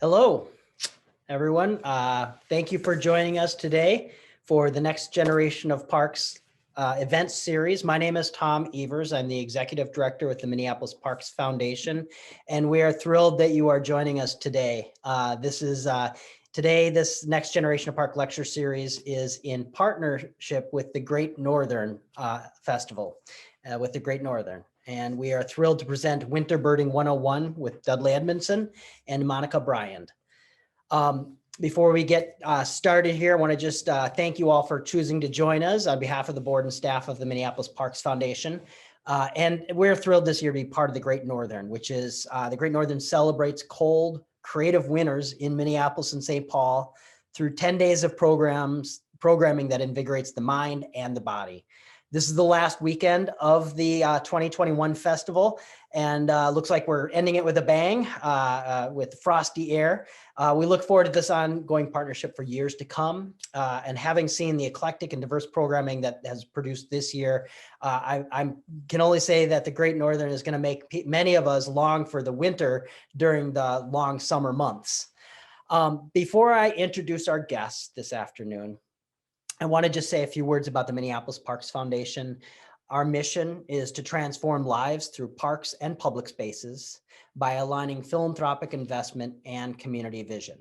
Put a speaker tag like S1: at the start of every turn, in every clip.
S1: Hello, everyone. Thank you for joining us today for the Next Generation of Parks event series. My name is Tom Evers. I'm the Executive Director with the Minneapolis Parks Foundation, and we are thrilled that you are joining us today. This Next Generation of Park lecture series is in partnership with the Great Northern Festival, with the Great Northern. And we are thrilled to present Winter Birding 101 with Dudley Edmondson and Monica Bryand. Before we get started here, I want to just thank you all for choosing to join us on behalf of the board and staff of the Minneapolis Parks Foundation. And we're thrilled this year to be part of the Great Northern, which is the Great Northern celebrates cold, creative winters in Minneapolis and St. Paul through 10 days of programming that invigorates the mind and the body. This is the last weekend of the 2021 festival, and looks like we're ending it with a bang with frosty air. We look forward to this ongoing partnership for years to come. And having seen the eclectic and diverse programming that has produced this year, I can only say that the Great Northern is going to make many of us long for the winter during the long summer months. Before I introduce our guests this afternoon, I want to just say a few words about the Minneapolis Parks Foundation. Our mission is to transform lives through parks and public spaces by aligning philanthropic investment and community vision.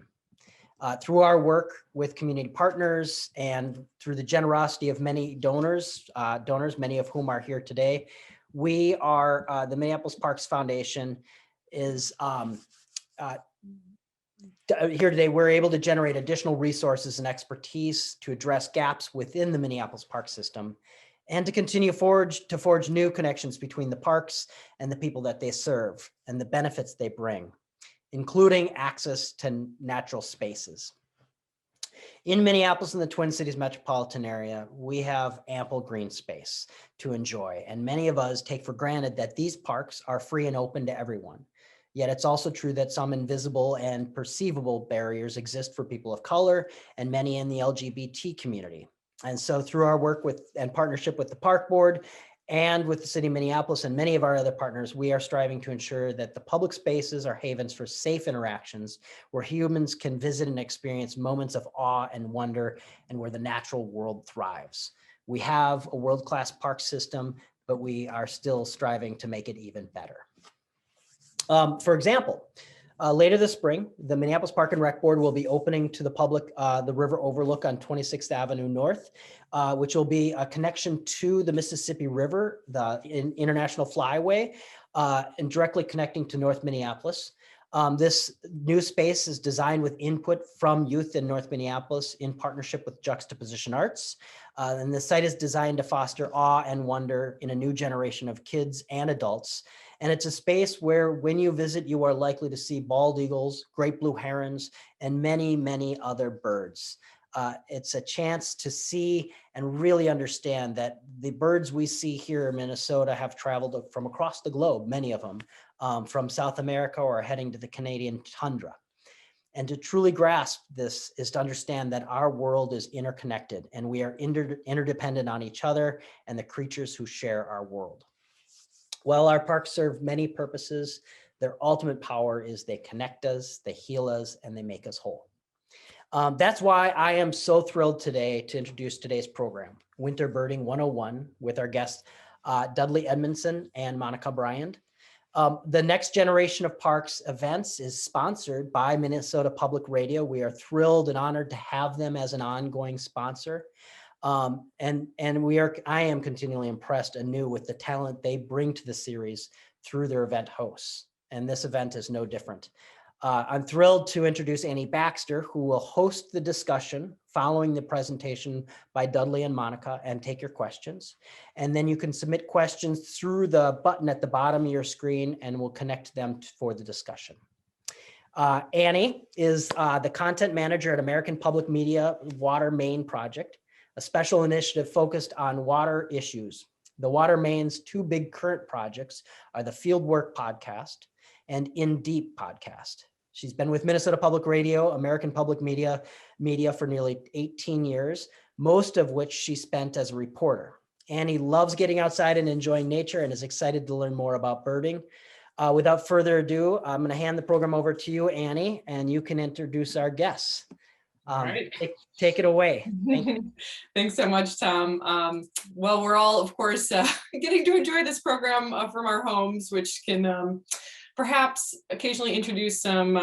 S1: Through our work with community partners and through the generosity of many donors, many of whom are here today, we are, the Minneapolis Parks Foundation is here today, we're able to generate additional resources and expertise to address gaps within the Minneapolis park system and to continue to forge new connections between the parks and the people that they serve and the benefits they bring, including access to natural spaces. In Minneapolis and the Twin Cities metropolitan area, we have ample green space to enjoy, and many of us take for granted that these parks are free and open to everyone. Yet it's also true that some invisible and perceivable barriers exist for people of color and many in the LGBT community. And so through our work with and partnership with the Park Board and with the City of Minneapolis and many of our other partners, we are striving to ensure that the public spaces are havens for safe interactions where humans can visit and experience moments of awe and wonder and where the natural world thrives. We have a world-class park system, but we are still striving to make it even better. For example, later this spring, the Minneapolis Park and Rec Board will be opening to the public the river overlook on 26th Avenue North, which will be a connection to the Mississippi River, the International Flyway, and directly connecting to North Minneapolis. This new space is designed with input from youth in North Minneapolis in partnership with Juxtaposition Arts. And the site is designed to foster awe and wonder in a new generation of kids and adults. And it's a space where when you visit, you are likely to see bald eagles, great blue herons, and many, many other birds. It's a chance to see and really understand that the birds we see here in Minnesota have traveled from across the globe, many of them, from South America or heading to the Canadian tundra. And to truly grasp this is to understand that our world is interconnected and we are interdependent on each other and the creatures who share our world. While our parks serve many purposes, their ultimate power is they connect us, they heal us, and they make us whole. That's why I am so thrilled today to introduce today's program, Winter Birding 101, with our guests, Dudley Edmondson and Monica Bryand. The Next Generation of Parks events is sponsored by Minnesota Public Radio. We are thrilled and honored to have them as an ongoing sponsor. I am continually impressed anew with the talent they bring to the series through their event hosts. And this event is no different. I'm thrilled to introduce Annie Baxter, who will host the discussion following the presentation by Dudley and Monica and take your questions. And then you can submit questions through the button at the bottom of your screen and we'll connect them for the discussion. Annie is the content manager at American Public Media Water Main Project, a special initiative focused on water issues. The Water Main's two big current projects are the Fieldwork podcast and In Deep podcast. She's been with Minnesota Public Radio, American Public Media for nearly 18 years, most of which she spent as a reporter. Annie loves getting outside and enjoying nature and is excited to learn more about birding. Without further ado, I'm going to hand the program over to you, Annie, and you can introduce our guests.
S2: All right.
S1: Take it away. Thank you.
S2: Thanks so much, Tom. Well, we're all, of course, getting to enjoy this program from our homes, which can perhaps occasionally introduce some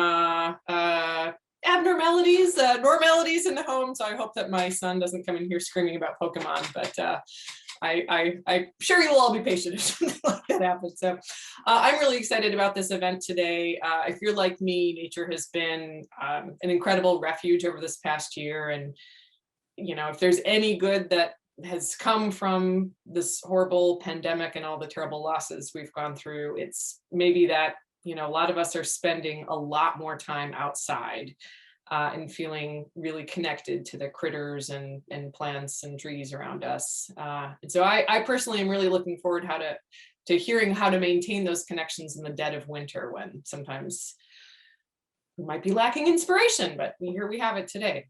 S2: abnormalities, normalities in the home. So I hope that my son doesn't come in here screaming about Pokemon, but I'm sure you'll all be patient if something like that happens. So I'm really excited about this event today. If you're like me, nature has been an incredible refuge over this past year. And, you know, if there's any good that has come from this horrible pandemic and all the terrible losses we've gone through, it's maybe that, you know, a lot of us are spending a lot more time outside and feeling really connected to the critters and plants and trees around us. And so I personally am really looking forward to hearing how to maintain those connections in the dead of winter, when sometimes we might be lacking inspiration, but here we have it today.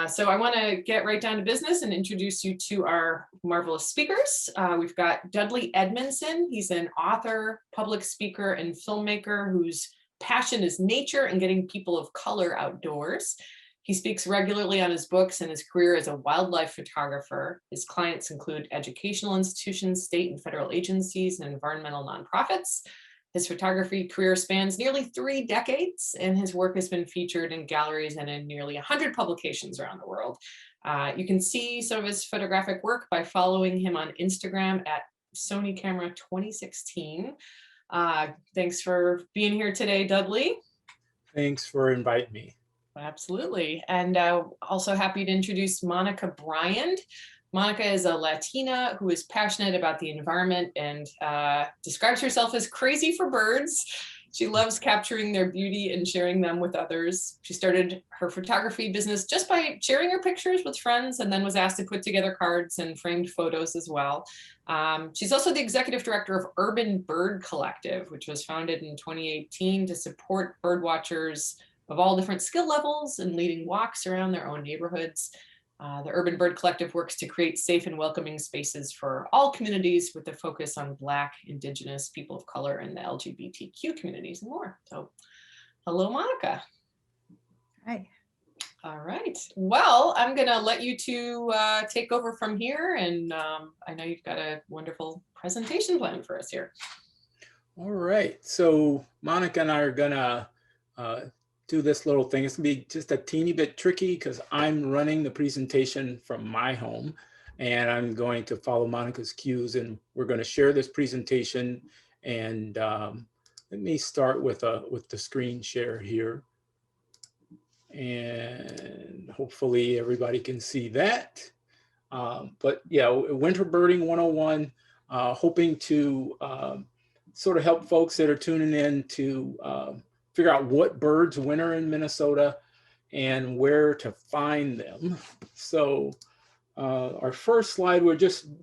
S2: So I want to get right down to business and introduce you to our marvelous speakers. We've got Dudley Edmondson. He's an author, public speaker, and filmmaker whose passion is nature and getting people of color outdoors. He speaks regularly on his books and his career as a wildlife photographer. His clients include educational institutions, state and federal agencies, and environmental nonprofits. His photography career spans nearly 3 decades, and his work has been featured in galleries and in nearly 100 publications around the world. You can see some of his photographic work by following him on Instagram at Sony Camera 2016. Thanks for being here today, Dudley.
S3: Thanks for inviting me.
S2: Absolutely. And also happy to introduce Monica Bryand. Monica is a Latina who is passionate about the environment and describes herself as crazy for birds. She loves capturing their beauty and sharing them with others. She started her photography business just by sharing her pictures with friends, and then was asked to put together cards and framed photos as well. She's also the executive director of Urban Bird Collective, which was founded in 2018 to support bird watchers of all different skill levels and leading walks around their own neighborhoods. The Urban Bird Collective works to create safe and welcoming spaces for all communities, with a focus on Black, Indigenous, people of color, and the LGBTQ communities and more. So, hello, Monica.
S4: Hi.
S2: All right. Well, I'm going to let you two take over from here. And I know you've got a wonderful presentation plan for us here.
S3: All right. So Monica and I are going to do this little thing. It's gonna be just a teeny bit tricky because I'm running the presentation from my home, and I'm going to follow Monica's cues, and we're going to share this presentation. And let me start with the screen share here, and hopefully everybody can see that. But yeah, Winter Birding 101, hoping to sort of help folks that are tuning in to figure out what birds winter in Minnesota and where to find them. So our first slide,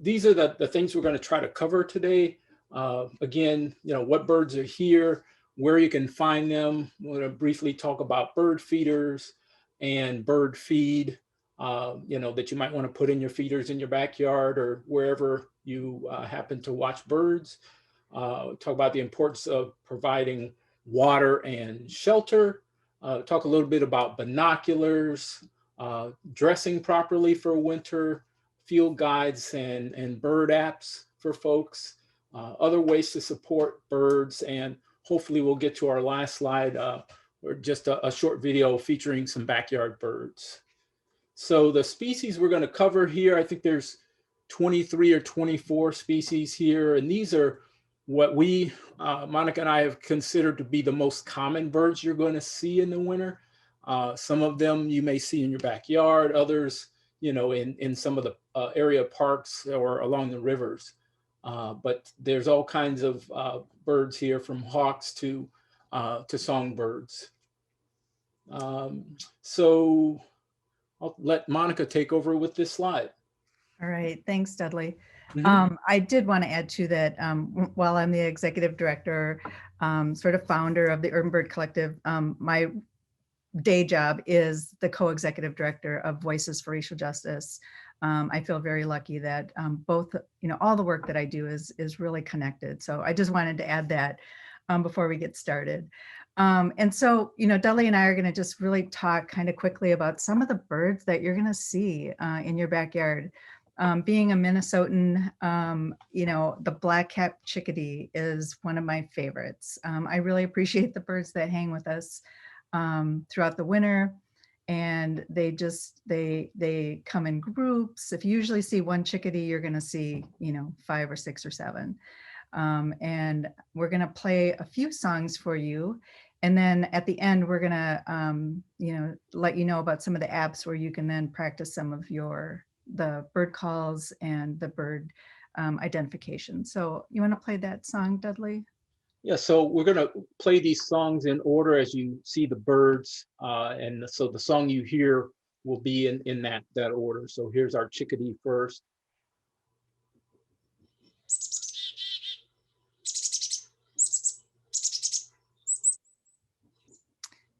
S3: these are the things we're going to try to cover today. Again, you know, what birds are here, where you can find them. We're going to briefly talk about bird feeders and bird feed, you know, that you might want to put in your feeders in your backyard or wherever you happen to watch birds. Talk about the importance of providing water and shelter, talk a little bit about binoculars, dressing properly for winter, field guides and bird apps for folks, other ways to support birds, and hopefully we'll get to our last slide, or just a short video featuring some backyard birds. So the species we're going to cover here, I think there's 23 or 24 species here, and these are what we, Monica and I, have considered to be the most common birds you're going to see in the winter. Some of them you may see in your backyard, others, you know, in some of the area parks or along the rivers. But there's all kinds of birds here, from hawks to songbirds. So I'll let Monica take over with this slide.
S4: All right. Thanks, Dudley.
S3: Mhm.
S4: I did want to add to that, while I'm the executive director, sort of founder of the Urban Bird Collective, my day job is the co-executive director of Voices for Racial Justice. I feel very lucky that both, you know, all the work that I do is really connected. So I just wanted to add that. before we get started. And so, Dudley and I are going to just really talk kind of quickly about some of the birds that you're going to see in your backyard. Being a Minnesotan, the black-capped chickadee is one of my favorites. I really appreciate the birds that hang with us throughout the winter. And they come in groups. If you usually see one chickadee, you're going to see, 5 or 6 or 7. And we're going to play a few songs for you. And then at the end, we're going to, let you know about some of the apps where you can then practice some of the bird calls and the bird identification. So you want to play that song, Dudley?
S3: Yeah, so we're going to play these songs in order as you see the birds. And so the song you hear will be in that order. So here's our chickadee first.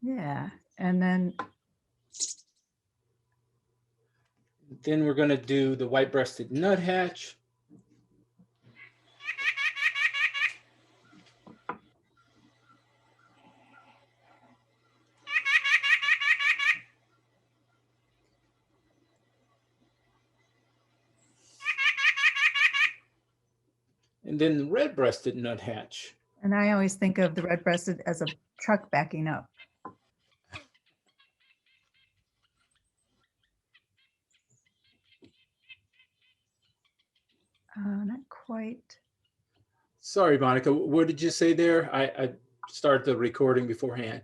S4: Yeah, and then
S3: we're going to do the white-breasted nuthatch. And then the red-breasted nuthatch.
S4: And I always think of the red-breasted as a truck backing up. Not quite.
S3: Sorry, Monica, what did you say there? I started the recording beforehand.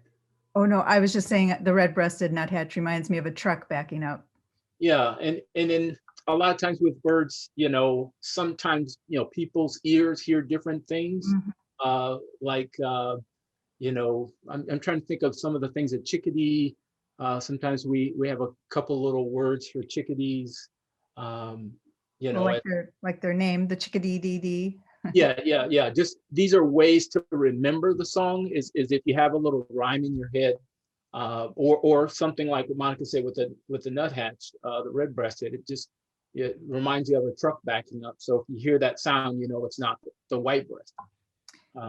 S4: Oh, no, I was just saying the red-breasted nuthatch reminds me of a truck backing up.
S3: Yeah, and then a lot of times with birds, sometimes, people's ears hear different things. Mm-hmm. I'm trying to think of some of the things that chickadee. Sometimes we have a couple little words for chickadees.
S4: Like their name, the chickadee dee dee.
S3: Yeah. Just these are ways to remember the song. Is if you have a little rhyme in your head, or something like what Monica said with the nuthatch, the red-breasted. It reminds you of a truck backing up. So if you hear that sound, it's not the white-breasted.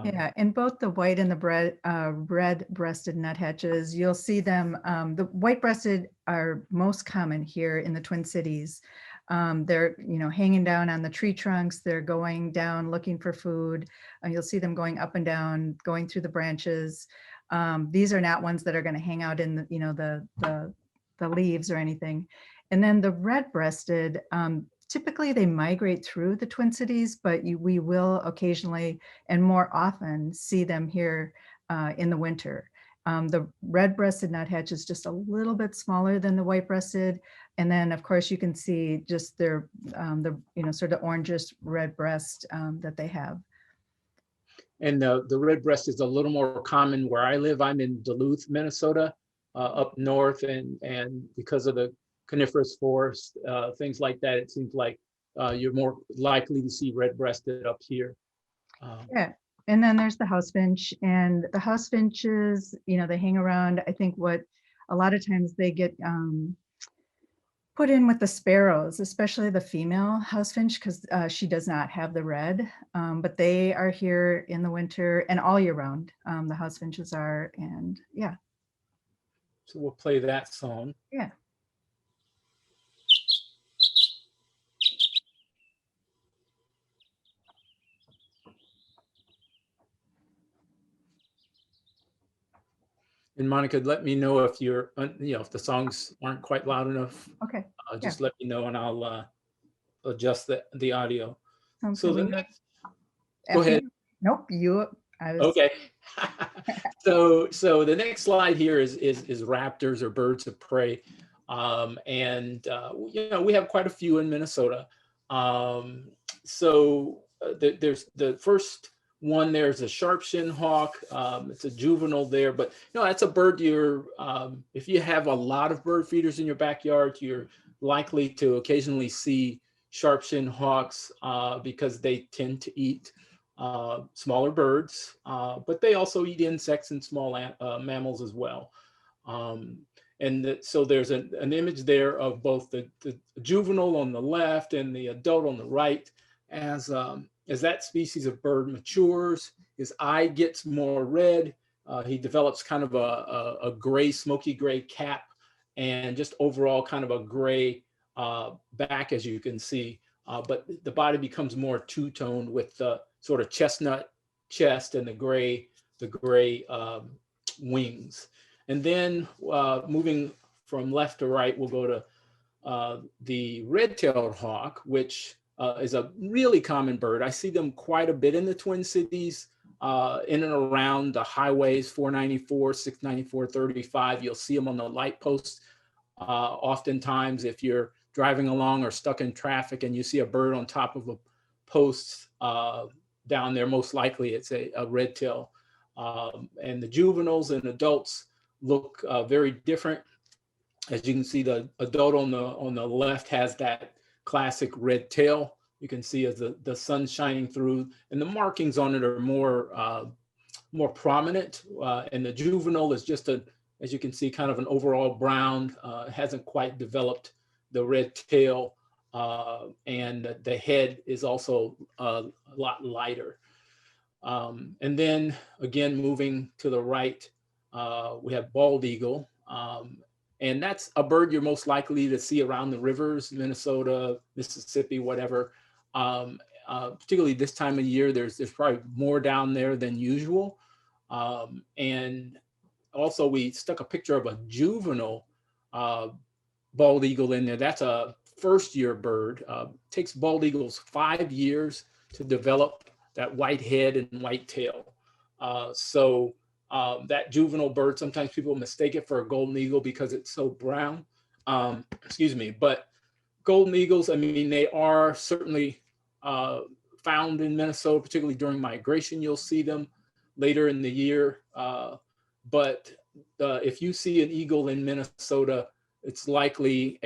S4: Yeah, in both the white and the red-breasted nuthatches, you'll see them. The white-breasted are most common here in the Twin Cities. They're, hanging down on the tree trunks. They're going down looking for food. You'll see them going up and down, going through the branches. These are not ones that are going to hang out in the leaves or anything. And then the red-breasted, typically they migrate through the Twin Cities, but we will occasionally and more often see them here in the winter. The red-breasted nuthatch is just a little bit smaller than the white-breasted. And then of course you can see just their, sort of orangish red breast that they have.
S3: And the red breast is a little more common where I live. I'm in Duluth, Minnesota, up north, and because of the coniferous forest, things like that, it seems like you're more likely to see red-breasted up here.
S4: Yeah, and then there's the house finch, and the house finches, they hang around. I think what a lot of times they get put in with the sparrows, especially the female house finch, because she does not have the red, but they are here in the winter and all year round. The house finches are, and yeah.
S3: So we'll play that song.
S4: Yeah.
S3: And Monica, let me know if if the songs aren't quite loud enough.
S4: Okay.
S3: Just let me know and I'll adjust the audio. So the next, go ahead.
S4: Nope,
S3: okay. So the next slide here is raptors or birds of prey. We have quite a few in Minnesota. There's the first one, there's a sharp-shinned hawk. It's a juvenile there, but that's a bird if you have a lot of bird feeders in your backyard, you're likely to occasionally see sharp-shinned hawks because they tend to eat smaller birds, but they also eat insects and small mammals as well. So there's an image there of both the juvenile on the left and the adult on the right as as that species of bird matures, his eye gets more red. He develops kind of a gray, smoky gray cap, and just overall kind of a gray back, as you can see. But the body becomes more two-toned with the sort of chestnut chest and the gray wings. And then moving from left to right, we'll go to the red-tailed hawk, which is a really common bird. I see them quite a bit in the Twin Cities, in and around the highways, 494, 694, 35. You'll see them on the light posts. Oftentimes, if you're driving along or stuck in traffic and you see a bird on top of a post down there, most likely it's a red tail. And the juveniles and adults look very different. As you can see, the adult on the left has that classic red tail. You can see as the sun's shining through, and the markings on it are more prominent. And the juvenile is just as you can see, kind of an overall brown. Hasn't quite developed the red tail, and the head is also a lot lighter. And then again, moving to the right, we have bald eagle. And that's a bird you're most likely to see around the rivers, Minnesota, Mississippi, whatever. Particularly this time of year, there's probably more down there than usual. And also we stuck a picture of a juvenile bald eagle in there. That's a first-year bird. Takes bald eagles 5 years to develop that white head and white tail. So that juvenile bird, sometimes people mistake it for a golden eagle because it's so brown. Excuse me, but golden eagles, I mean, they are certainly found in Minnesota, particularly during migration. You'll see them later in the year. But if you see an eagle in Minnesota, it's likely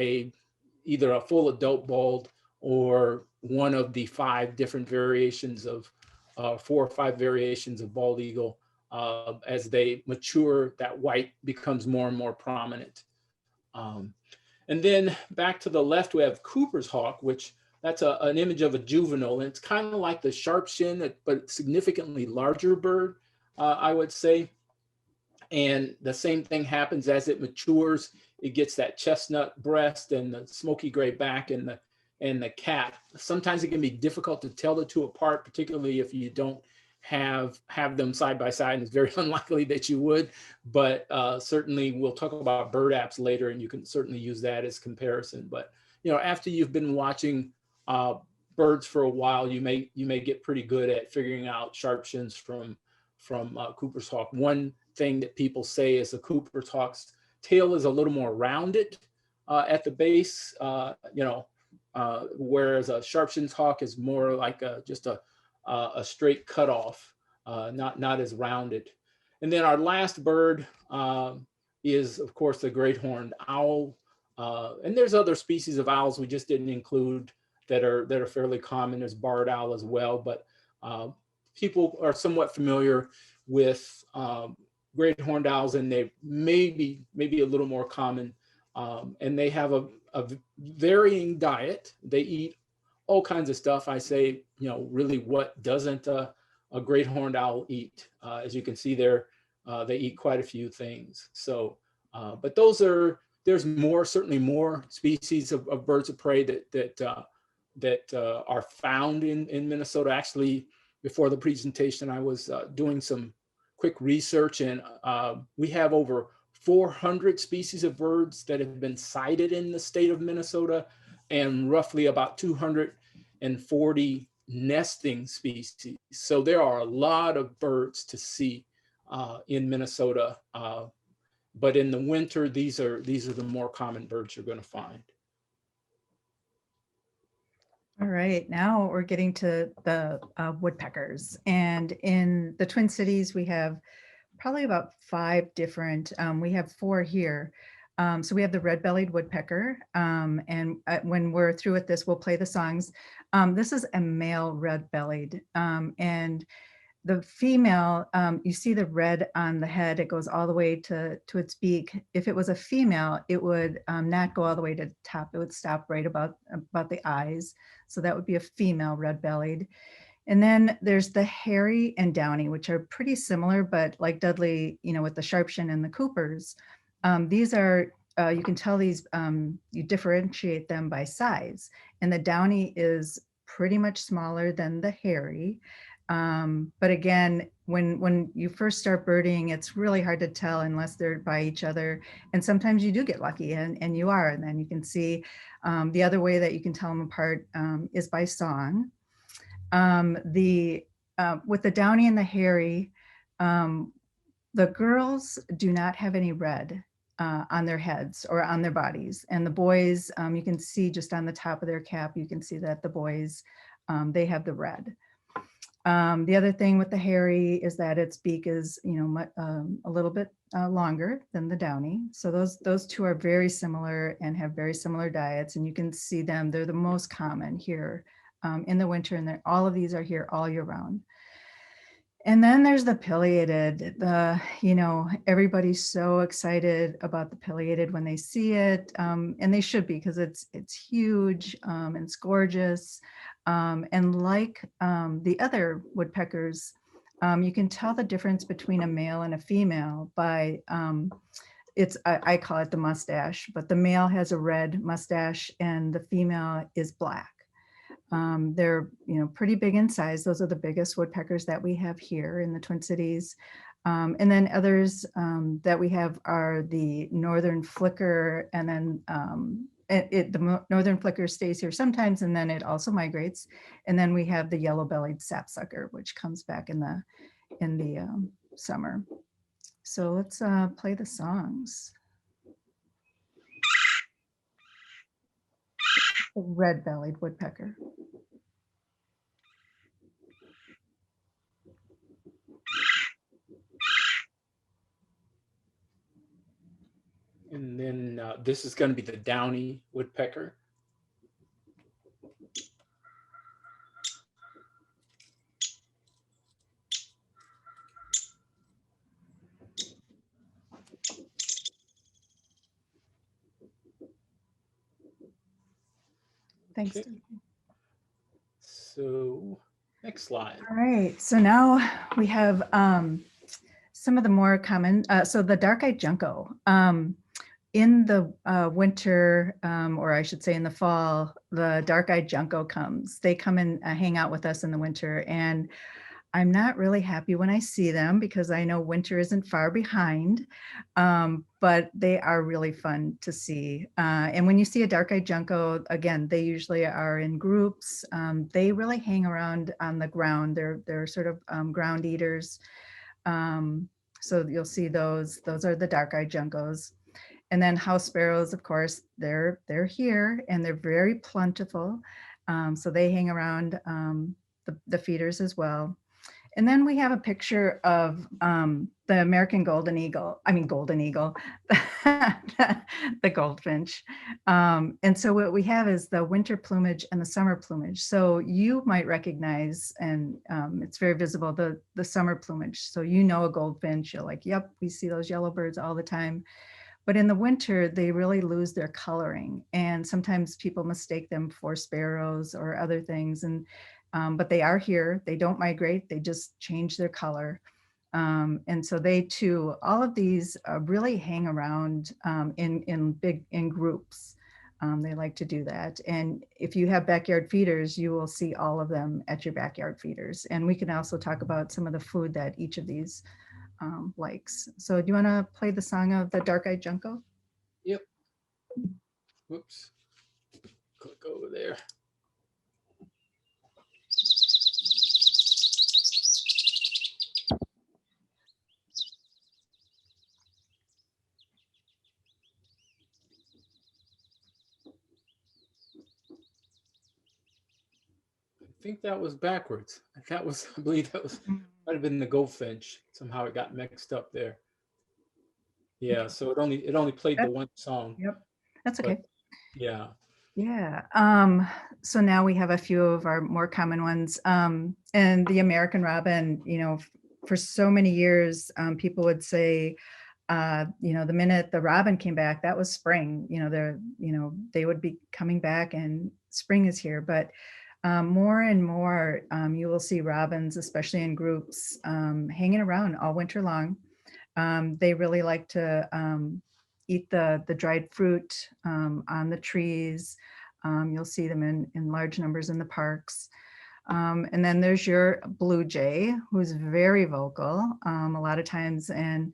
S3: either a full adult bald or one of the 5 different variations of 4 or 5 variations of bald eagle. As they mature, that white becomes more and more prominent. And then back to the left, we have Cooper's hawk, which that's an image of a juvenile. And it's kind of like the sharp shin, but significantly larger bird, I would say. And the same thing happens as it matures. It gets that chestnut breast and the smoky gray back and the cap. Sometimes it can be difficult to tell the two apart, particularly if you don't have them side by side, and it's very unlikely that you would, but certainly we'll talk about bird apps later, and you can certainly use that as comparison. But after you've been watching birds for a while, you may get pretty good at figuring out sharp shins from Cooper's hawk. One thing that people say is the Cooper's hawk's tail is a little more rounded at the base, whereas a sharp-shinned hawk is more like just a straight cutoff, not as rounded. And then our last bird is, of course, the great horned owl. And there's other species of owls we just didn't include that are fairly common. There's barred owl as well, but people are somewhat familiar with great horned owls, and they may be a little more common. And they have a varying diet. They eat all kinds of stuff. I say, really, what doesn't a great horned owl eat? As you can see there, they eat quite a few things. So, but there's certainly more species of birds of prey that are found in Minnesota. Actually, before the presentation, I was doing some quick research, and we have over 400 species of birds that have been sighted in the state of Minnesota, and roughly about 240 nesting species. So there are a lot of birds to see in Minnesota. But in the winter, these are the more common birds you're going to find.
S4: All right, now we're getting to the woodpeckers. And in the Twin Cities, we have probably about 5 different, we have 4 here. So we have the red-bellied woodpecker, and when we're through with this, we'll play the songs. This is a male red-bellied, and the female, you see the red on the head, it goes all the way to its beak. If it was a female, it would not go all the way to the top, it would stop right about the eyes. So that would be a female red-bellied. And then there's the hairy and downy, which are pretty similar, but like Dudley, with the Sharpshin and the Coopers, these are, you can tell these, you differentiate them by size. And the downy is pretty much smaller than the hairy. But again, when you first start birding, it's really hard to tell unless they're by each other. And sometimes you do get lucky and you are, and then you can see the other way that you can tell them apart is by song. With the downy and the hairy, the girls do not have any red on their heads or on their bodies. And the boys, you can see just on the top of their cap, you can see that the boys, they have the red. The other thing with the hairy is that its beak is, a little bit longer than the downy. So those two are very similar and have very similar diets. And you can see them, they're the most common here in the winter, and all of these are here all year round. And then there's the pileated. Everybody's so excited about the pileated when they see it, and they should be, because it's huge and it's gorgeous. And like the other woodpeckers, you can tell the difference between a male and a female by I call it the mustache, but the male has a red mustache and the female is black. They're, pretty big in size. Those are the biggest woodpeckers that we have here in the Twin Cities. And then others that we have are the northern flicker, and then the northern flicker stays here sometimes, and then it also migrates. And then we have the yellow-bellied sapsucker, which comes back in the summer. So let's play the songs. The red-bellied woodpecker.
S3: And then this is going to be the downy woodpecker.
S4: Thanks.
S3: Okay. So next slide.
S4: All right, so now we have some of the more common, so the dark-eyed junco. In the winter, or I should say in the fall, the dark-eyed junco comes. They come and hang out with us in the winter, and I'm not really happy when I see them because I know winter isn't far behind, but they are really fun to see. And when you see a dark-eyed junco, again, they usually are in groups. They really hang around on the ground. They're sort of ground eaters. So you'll see those are the dark-eyed juncos. And then house sparrows, of course, they're here and they're very plentiful. So they hang around the feeders as well. And then we have a picture of the American golden eagle, the goldfinch. And so what we have is the winter plumage and the summer plumage. So you might recognize, and it's very visible, the summer plumage. So a goldfinch, you're like, yep, we see those yellow birds all the time. But in the winter, they really lose their coloring. And sometimes people mistake them for sparrows or other things. But they are here, they don't migrate, they just change their color. And so they too, all of these really hang around in groups. They like to do that. And if you have backyard feeders, you will see all of them at your backyard feeders. And we can also talk about some of the food that each of these likes. So do you want to play the song of the dark-eyed junco?
S3: Yep. Whoops. Click over there. I think that was backwards. I believe that might have been the goldfinch. Somehow it got mixed up there. Yeah, so it only played the one song.
S4: Yep, that's okay.
S3: But, yeah.
S4: Yeah. So now we have a few of our more common ones. And the American robin, for so many years, people would say, the minute the robin came back, that was spring. They would be coming back and spring is here. But more and more, you will see robins, especially in groups, hanging around all winter long. They really like to eat the dried fruit on the trees. You'll see them in large numbers in the parks. And then there's your blue jay, who's very vocal a lot of times, and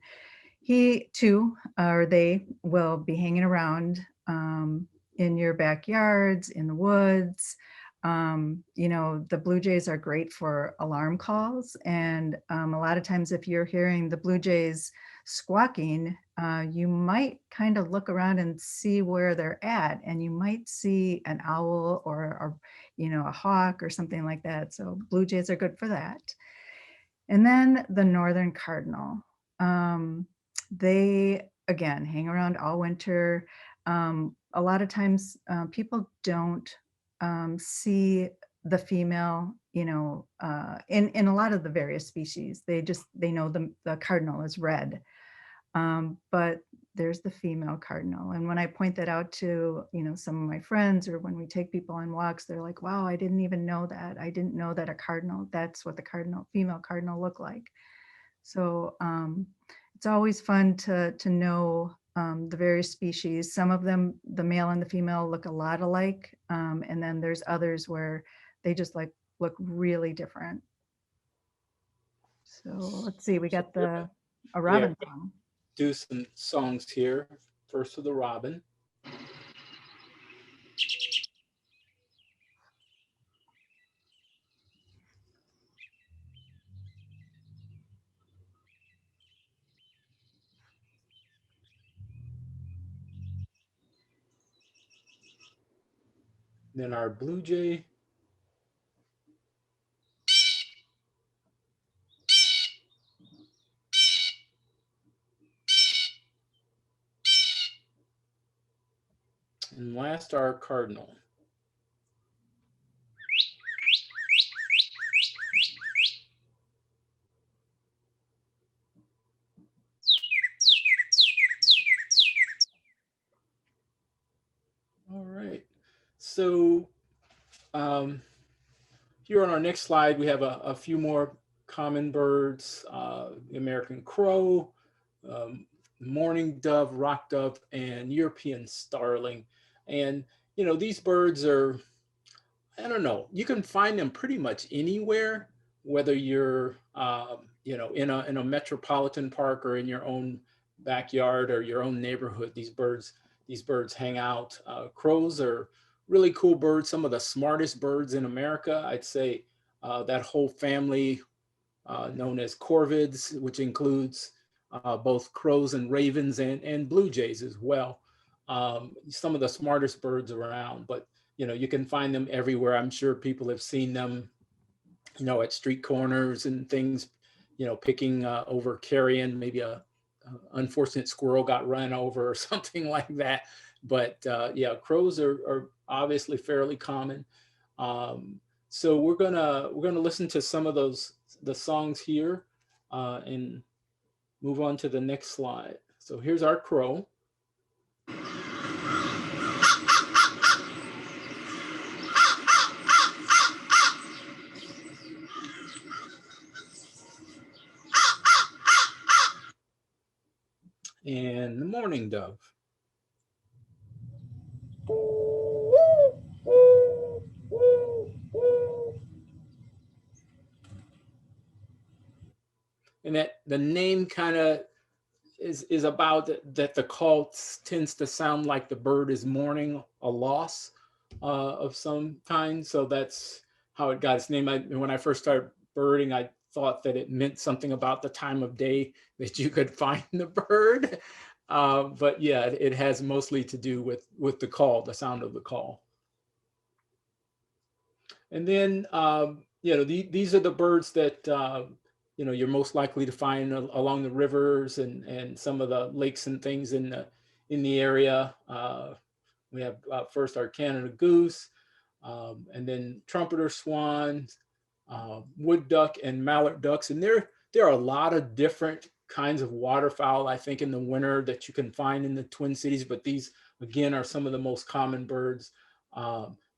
S4: he too, or they will be hanging around in your backyards, in the woods. You know, the blue jays are great for alarm calls. And a lot of times if you're hearing the blue jays squawking, you might kind of look around and see where they're at, and you might see an owl or you know, a hawk or something like that. So blue jays are good for that. And then the northern cardinal. They, again, hang around all winter. A lot of times people don't see the female, you know, in a lot of the various species. They know the cardinal is red. But there's the female cardinal. And when I point that out to, you know, some of my friends, or when we take people on walks, they're like, wow, I didn't even know that. I didn't know that a cardinal, that's what the female cardinal look like. So it's always fun to know the various species. Some of them, the male and the female, look a lot alike. And then there's others where they just look really different. So let's see, we got a robin song.
S3: Do some songs here. First for the robin. Then our blue jay. And last, our cardinal. All right. So here on our next slide, we have a few more common birds, the American crow, mourning dove, rock dove, and European starling. And, you know, these birds are, I don't know, you can find them pretty much anywhere, whether you're, you know, in a metropolitan park or in your own backyard or your own neighborhood. These birds hang out. Crows are really cool birds, some of the smartest birds in America. I'd say that whole family known as corvids, which includes both crows and ravens and blue jays as well. Some of the smartest birds around, but you know, you can find them everywhere. I'm sure people have seen them, you know, at street corners and things, you know, picking over carrion, maybe a unfortunate squirrel got run over or something like that. But yeah, crows are obviously fairly common. So we're gonna listen to some of the songs here and move on to the next slide. So here's our crow. And the mourning dove. And that the name kind of is about that the call tends to sound like the bird is mourning a loss of some kind. So that's how it got its name. When I first started birding, I thought that it meant something about the time of day that you could find the bird. But yeah, it has mostly to do with the call, the sound of the call. And then, you know, these are the birds that, you know, you're most likely to find along the rivers and some of the lakes and things in the area. We have first our Canada goose, and then trumpeter swans, wood duck, and mallard ducks. And there are a lot of different kinds of waterfowl, I think, in the winter that you can find in the Twin Cities. But these, again, are some of the most common birds.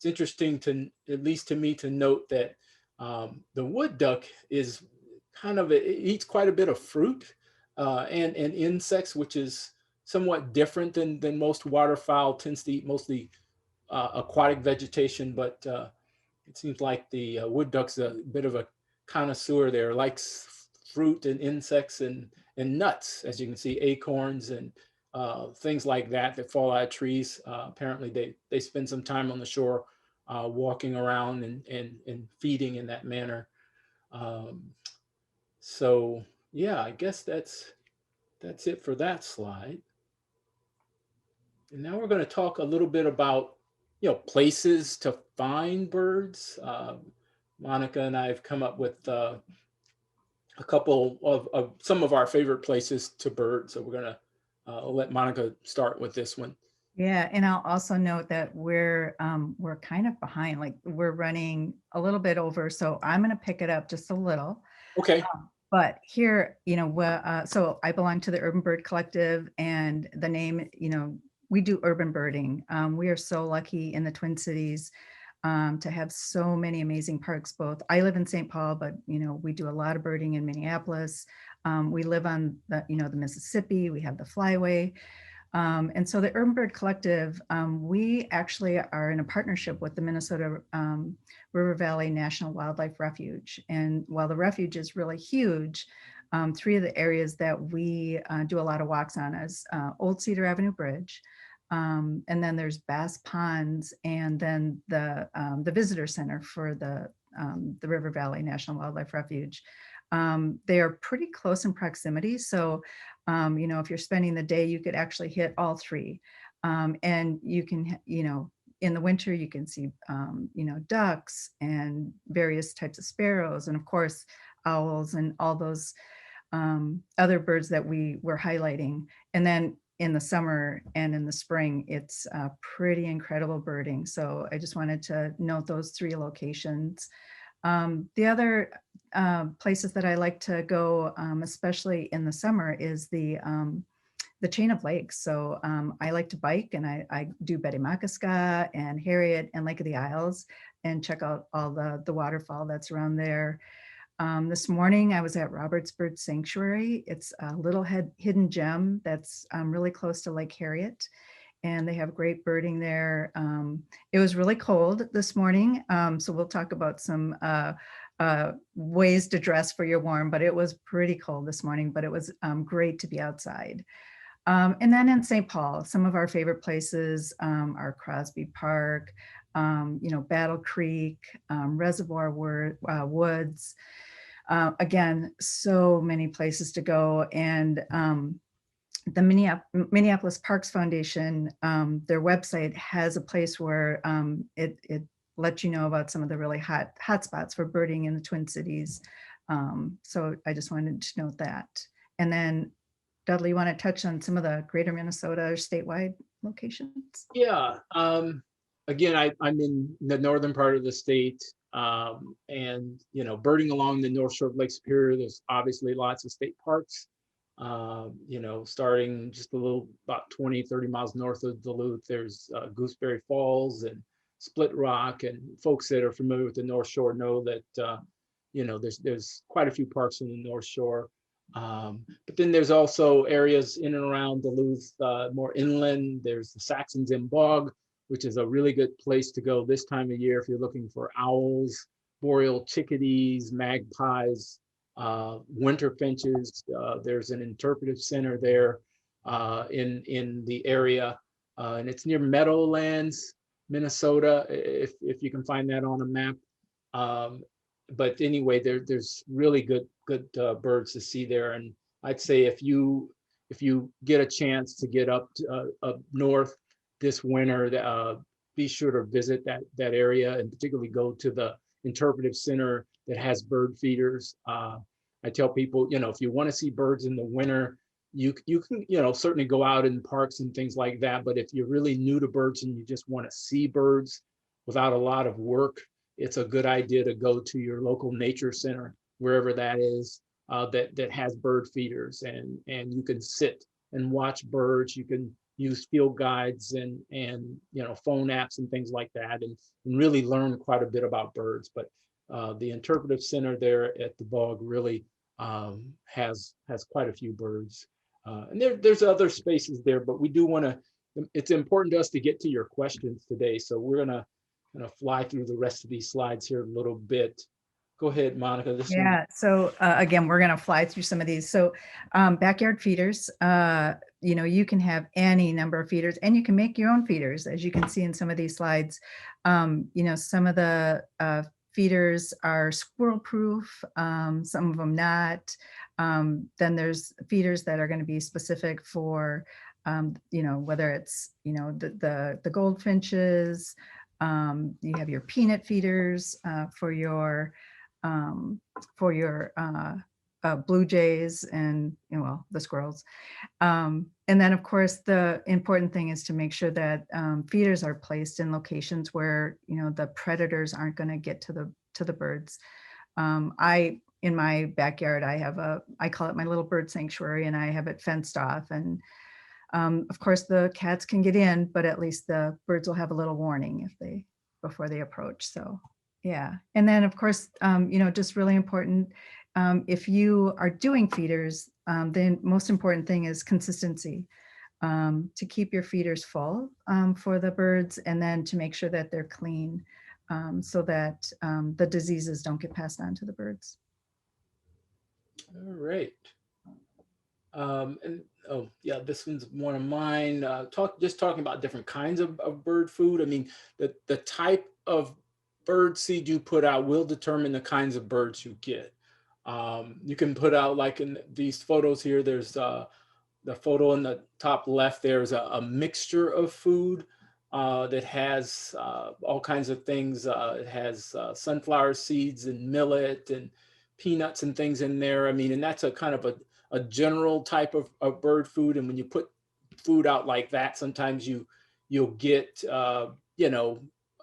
S3: it's interesting to, at least to me, to note that the wood duck is kind of, it eats quite a bit of fruit and insects, which is somewhat different than most waterfowl. Tends to eat mostly aquatic vegetation, but it seems like the wood duck's a bit of a connoisseur there, likes fruit and insects and nuts, as you can see, acorns and things like that fall out of trees. Apparently they spend some time on the shore walking around and feeding in that manner. So yeah, I guess that's it for that slide. And now we're going to talk a little bit about, places to find birds. Monica and I have come up with a couple of some of our favorite places to bird. So we're going to let Monica start with this one.
S4: Yeah, and I'll also note that we're kind of behind, like we're running a little bit over, so I'm going to pick it up just a little.
S3: Okay.
S4: But here, so I belong to the Urban Bird Collective, and the name, we do urban birding. We are so lucky in the Twin Cities to have so many amazing parks. Both I live in St. Paul, but we do a lot of birding in Minneapolis. We live on the Mississippi. We have the Flyway. And so the Urban Bird Collective, we actually are in a partnership with the Minnesota River Valley National Wildlife Refuge. And while the refuge is really huge, 3 of the areas that we do a lot of walks on is Old Cedar Avenue Bridge. And then there's Bass Ponds, and then the visitor center for the River Valley National Wildlife Refuge. They are pretty close in proximity. So, if you're spending the day, you could actually hit all 3. And you can, in the winter, you can see, ducks and various types of sparrows, and of course, owls and all those other birds that we were highlighting. And then in the summer and in the spring, it's pretty incredible birding. So I just wanted to note those 3 locations. The other places that I like to go, especially in the summer, is the chain of lakes. So I like to bike, and I do Betty-Makaska and Harriet and Lake of the Isles, and check out all the waterfall that's around there. This morning I was at Roberts Bird Sanctuary. It's a little hidden gem that's really close to Lake Harriet, and they have great birding there. It was really cold this morning, so we'll talk about some ways to dress for your warm, but it was pretty cold this morning, but it was great to be outside. And then in St. Paul, some of our favorite places are Crosby Park, Battle Creek, Reservoir Woods. Again, so many places to go. And the Minneapolis Parks Foundation, their website has a place where it lets you know about some of the really hot spots for birding in the Twin Cities. So I just wanted to note that. And then Dudley, you want to touch on some of the greater Minnesota or statewide locations?
S3: Yeah. Again, I'm in the northern part of the state, and birding along the North Shore of Lake Superior, there's obviously lots of state parks. Starting just a little about 20-30 miles north of Duluth, there's Gooseberry Falls and Split Rock, and folks that are familiar with the North Shore know that there's quite a few parks in the North Shore. But then there's also areas in and around Duluth, more inland. There's the Saxon's Inn Bog, which is a really good place to go this time of year if you're looking for owls, boreal chickadees, magpies, winter finches. There's an interpretive center there in the area, and it's near Meadowlands, Minnesota, if you can find that on a map. But anyway, there's really good birds to see there, and I'd say if you get a chance to get up north this winter, be sure to visit that area, and particularly go to the interpretive center that has bird feeders. I tell people, if you want to see birds in the winter, you can certainly go out in parks and things like that. But if you're really new to birds and you just want to see birds without a lot of work, it's a good idea to go to your local nature center, wherever that is, that has bird feeders, and you can sit and watch birds. You use field guides and phone apps and things like that, and really learn quite a bit about birds. But the interpretive center there at the bog really has quite a few birds. And there's other spaces there, but we do want to, it's important to us to get to your questions today. So we're gonna fly through the rest of these slides here a little bit. Go ahead, Monica. This one.
S4: Yeah, so again, we're going to fly through some of these. So backyard feeders, you can have any number of feeders, and you can make your own feeders, as you can see in some of these slides. Some of the feeders are squirrel proof, some of them not. Then there's feeders that are going to be specific for, whether it's, the goldfinches, you have your peanut feeders for your blue jays and, the squirrels. And then, of course, the important thing is to make sure that feeders are placed in locations where, the predators aren't going to get to the birds. In my backyard, I call it my little bird sanctuary, and I have it fenced off. And of course, the cats can get in, but at least the birds will have a little warning before they approach. So, yeah. And then, of course, just really important, if you are doing feeders, the most important thing is consistency, to keep your feeders full for the birds, and then to make sure that they're clean, so that the diseases don't get passed on to the birds.
S3: All right. This one's one of mine. Talking about different kinds of bird food. I mean, the type of bird seed you put out will determine the kinds of birds you get. You can put out, like in these photos here, there's the photo in the top left, there's a mixture of food that has all kinds of things. It has sunflower seeds and millet and peanuts and things in there. I mean, and that's a kind of a general type of bird food. And when you put food out like that, sometimes you'll get,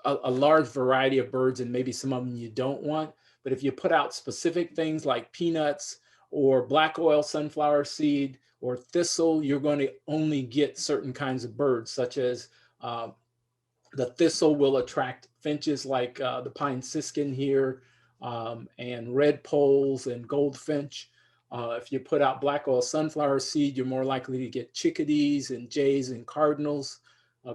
S3: a large variety of birds, and maybe some of them you don't want. But if you put out specific things like peanuts or black oil sunflower seed or thistle, you're going to only get certain kinds of birds, such as the thistle will attract finches like the pine siskin here, and red poles and goldfinch. If you put out black oil sunflower seed, you're more likely to get chickadees and jays and cardinals.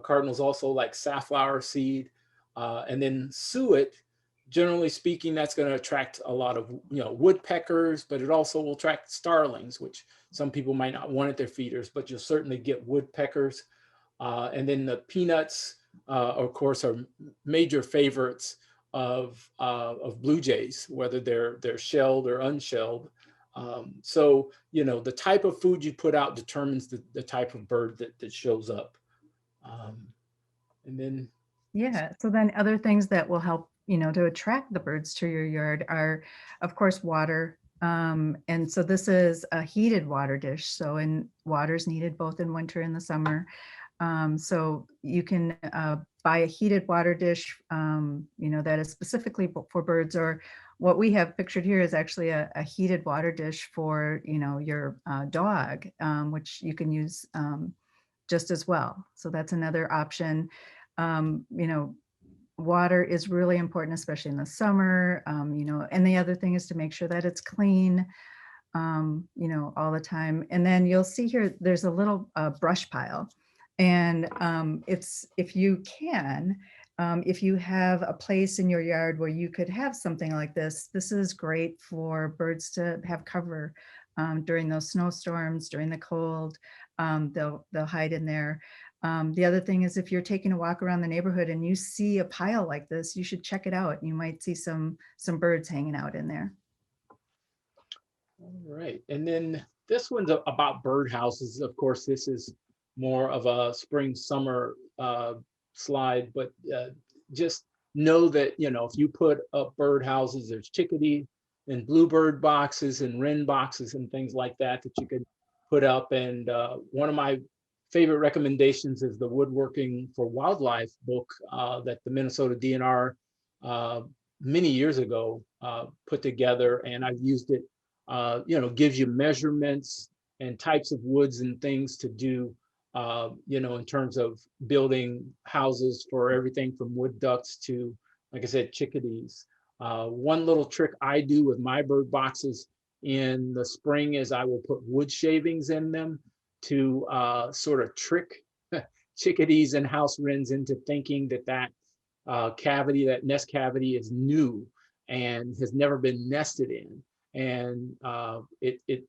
S3: Cardinals also like safflower seed. And then suet, generally speaking, that's going to attract a lot of woodpeckers, but it also will attract starlings, which some people might not want at their feeders, but you'll certainly get woodpeckers. And then the peanuts, of course, are major favorites of blue jays, whether they're shelled or unshelled. So the type of food you put out determines the type of bird that shows up. And then
S4: So then other things that will help, to attract the birds to your yard are, of course, water. And so this is a heated water dish. So water is needed both in winter and the summer. So you can buy a heated water dish, that is specifically for birds, or what we have pictured here is actually a heated water dish for, your dog, which you can use just as well. So that's another option. Water is really important, especially in the summer, and the other thing is to make sure that it's clean, all the time. And then you'll see here, there's a little brush pile. And if you have a place in your yard where you could have something like this is great for birds to have cover during those snowstorms, during the cold. They'll hide in there. The other thing is, if you're taking a walk around the neighborhood and you see a pile like this, you should check it out. You might see some birds hanging out in there.
S3: All right. And then this one's about birdhouses. Of course, this is more of a spring summer slide, but just know that if you put up birdhouses, there's chickadee and bluebird boxes and wren boxes and things like that you could put up. And one of my favorite recommendations is the Woodworking for Wildlife book that the Minnesota DNR many years ago put together, and I've used it. Gives you measurements and types of woods and things to do you know, in terms of building houses for everything from wood ducks to, like I said, chickadees. One little trick I do with my bird boxes in the spring is I will put wood shavings in them to sort of trick chickadees and house wrens into thinking that cavity, that nest cavity, is new and has never been nested in. And it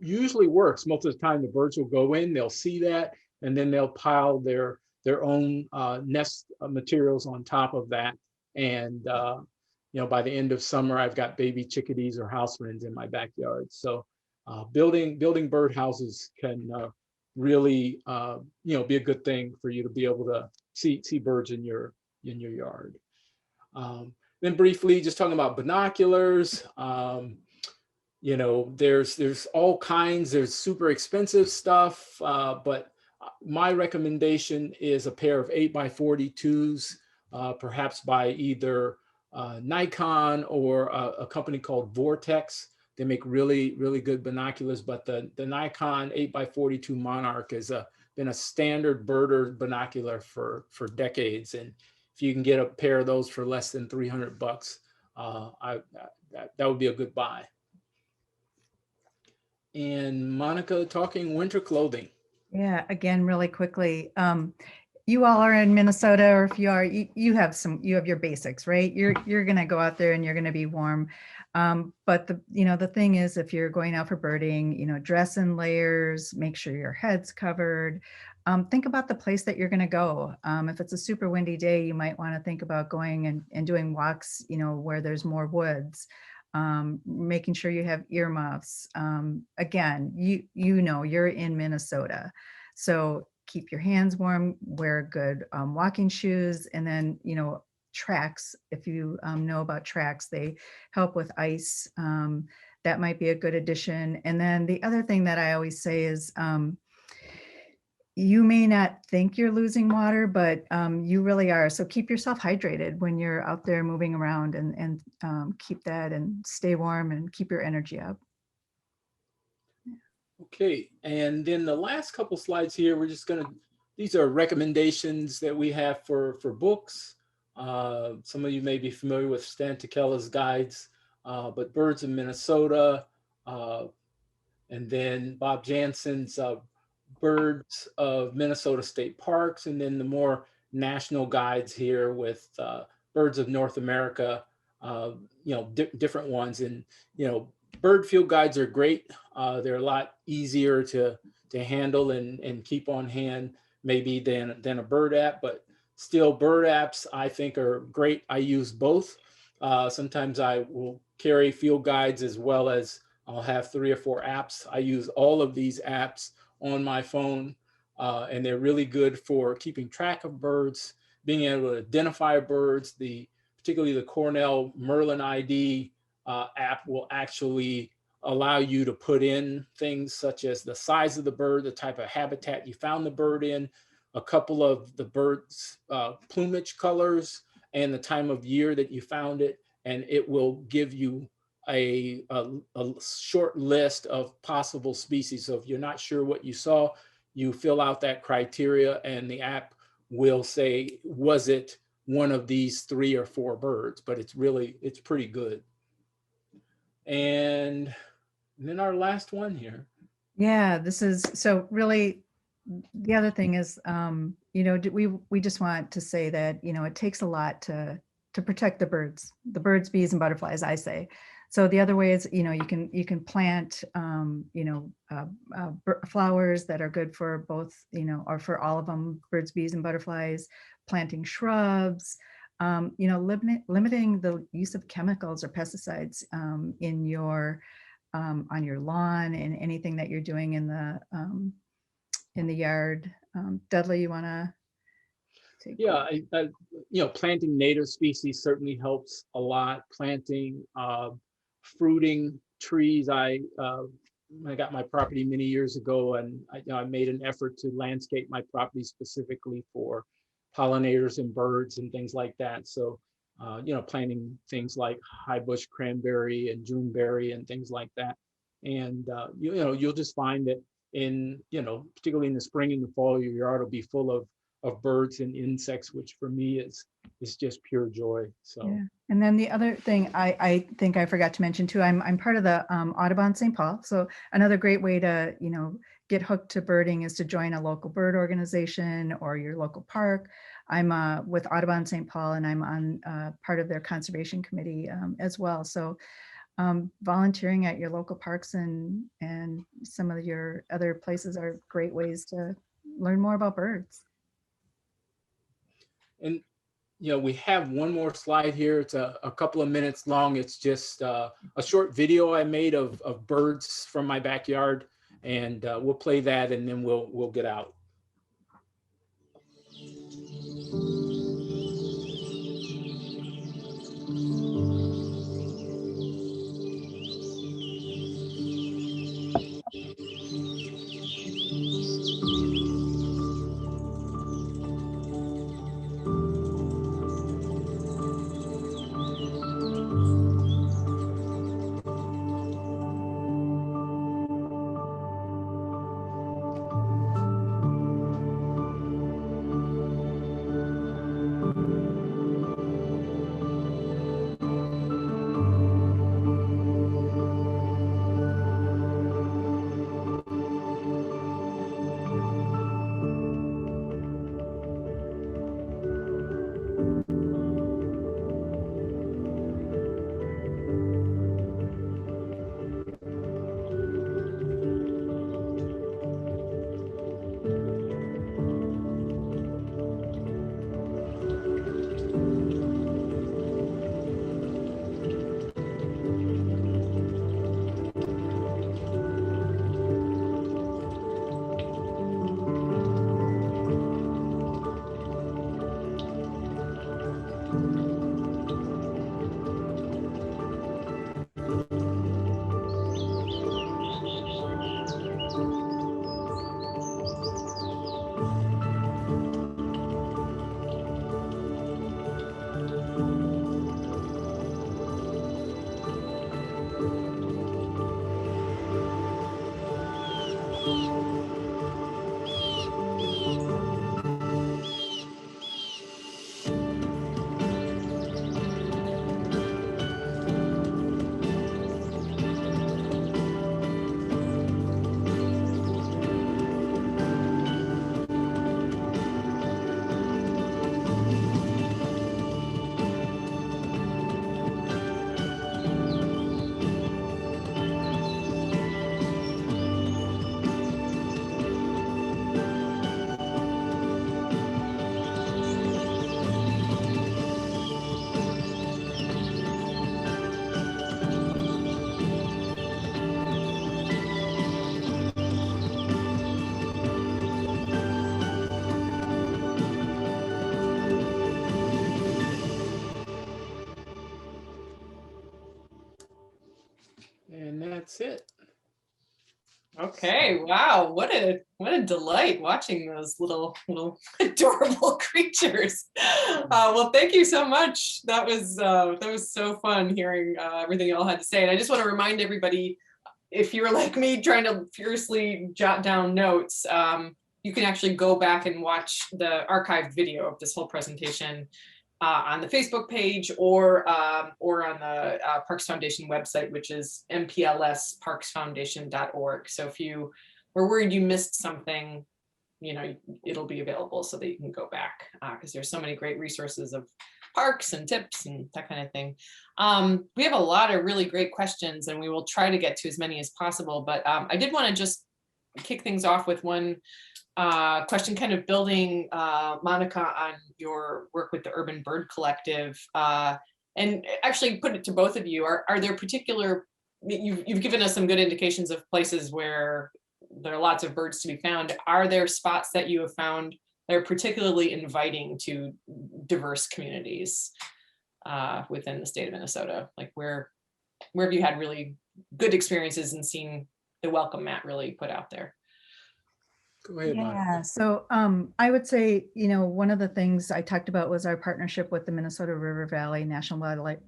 S3: usually works. Most of the time the birds will go in, they'll see that, and then they'll pile their own nest materials on top of that. And you know, by the end of summer, I've got baby chickadees or house wrens in my backyard. So building bird houses can really you know, be a good thing for you to be able to see birds in your yard. Then briefly, just talking about binoculars. You know, there's all kinds. There's super expensive stuff, but my recommendation is a pair of 8x42s, perhaps by either Nikon or a company called Vortex. They make really good binoculars, but the Nikon 8x42 Monarch is been a standard birder binocular for decades. And if you can get a pair of those for less than $300, that would be a good buy. And Monica, talking winter clothing.
S4: Yeah, again, really quickly. You all are in Minnesota, or if you are, you have your basics, right? You're gonna go out there and you're gonna be warm. But the thing is, if you're going out for birding, dress in layers, make sure your head's covered. Think about the place that you're gonna go. If it's a super windy day, you might want to think about going and doing walks, where there's more woods. Making sure you have earmuffs. Again, you're in Minnesota, so keep your hands warm, wear good walking shoes, and then tracks. If you know about tracks, they help with ice. That might be a good addition. And then the other thing that I always say is, you may not think you're losing water, but you really are. So keep yourself hydrated when you're out there moving around, and keep that and stay warm and keep your energy up.
S3: Okay, and then the last couple slides here, these are recommendations that we have for books. Some of you may be familiar with Stan Tekella's guides, but Birds of Minnesota, and then Bob Jansen's Birds of Minnesota State Parks, and then the more national guides here with Birds of North America, different ones. And bird field guides are great. They're a lot easier to handle and keep on hand maybe than a bird app, but still bird apps I think are great. I use both. Sometimes I will carry field guides as well as I'll have 3 or 4 apps. I use all of these apps on my phone, and they're really good for keeping track of birds, being able to identify birds. Particularly the Cornell Merlin ID app will actually allow you to put in things such as the size of the bird, the type of habitat you found the bird in, a couple of the bird's plumage colors, and the time of year that you found it, and it will give you a short list of possible species. So if you're not sure what you saw, you fill out that criteria and the app will say, was it one of these 3 or 4 birds? But it's pretty good. And then our last one here.
S4: Yeah, this is, so really the other thing is, we just want to say that, it takes a lot to protect the birds, bees and butterflies, I say. So the other way is, you can plant, flowers that are good for both, or for all of them, birds, bees, and butterflies, planting shrubs, limiting the use of chemicals or pesticides in your, on your lawn, and anything that you're doing in the yard. Dudley, you want to?
S3: Yeah, planting native species certainly helps a lot. Planting fruiting trees. I got my property many years ago, and I made an effort to landscape my property specifically for pollinators and birds and things like that. So, planting things like high bush cranberry and Juneberry and things like that. And, you'll just find that in, particularly in the spring and the fall, your yard will be full of birds and insects, which for me is just pure joy. So.
S4: Yeah. And then the other thing I think I forgot to mention too, I'm part of the Audubon St. Paul. So another great way to, get hooked to birding is to join a local bird organization or your local park. I'm with Audubon St. Paul, and I'm on part of their conservation committee as well. So volunteering at your local parks and some of your other places are great ways to learn more about birds.
S3: And we have one more slide here. It's a couple of minutes long. It's just a short video I made of birds from my backyard, and we'll play that, and then we'll get out. And that's it.
S2: Okay, wow, what a delight watching those little adorable creatures. Well, thank you so much. That was so fun hearing everything you all had to say. And I just want to remind everybody, if you're like me trying to furiously jot down notes, you can actually go back and watch the archived video of this whole presentation on the Facebook page or on the Parks Foundation website, which is mplsparksfoundation.org. So if you were worried you missed something, it'll be available so that you can go back, because there's so many great resources of parks and tips and that kind of thing. We have a lot of really great questions, and we will try to get to as many as possible. But I did want to just kick things off with one question, kind of building, Monica, on your work with the Urban Bird Collective, and actually put it to both of you. Are there particular, you've given us some good indications of places where there are lots of birds to be found. Are there spots that you have found that are particularly inviting to diverse communities within the state of Minnesota? Like where have you had really good experiences and seen the welcome mat really put out there?
S3: Go ahead, Monica.
S4: Yeah, so I would say, one of the things I talked about was our partnership with the Minnesota River Valley National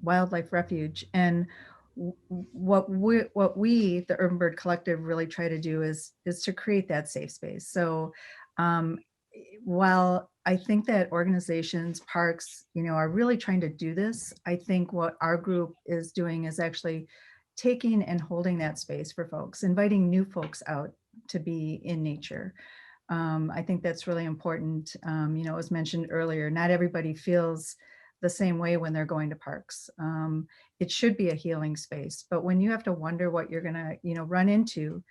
S4: Wildlife Refuge. And what we, the Urban Bird Collective, really try to do is to create that safe space. So while I think that organizations, parks, are really trying to do this, I think what our group is doing is actually taking and holding that space for folks, inviting new folks out to be in nature. I think that's really important. It was mentioned earlier, not everybody feels the same way when they're going to parks. It should be a healing space, but when you have to wonder what you're gonna, run into,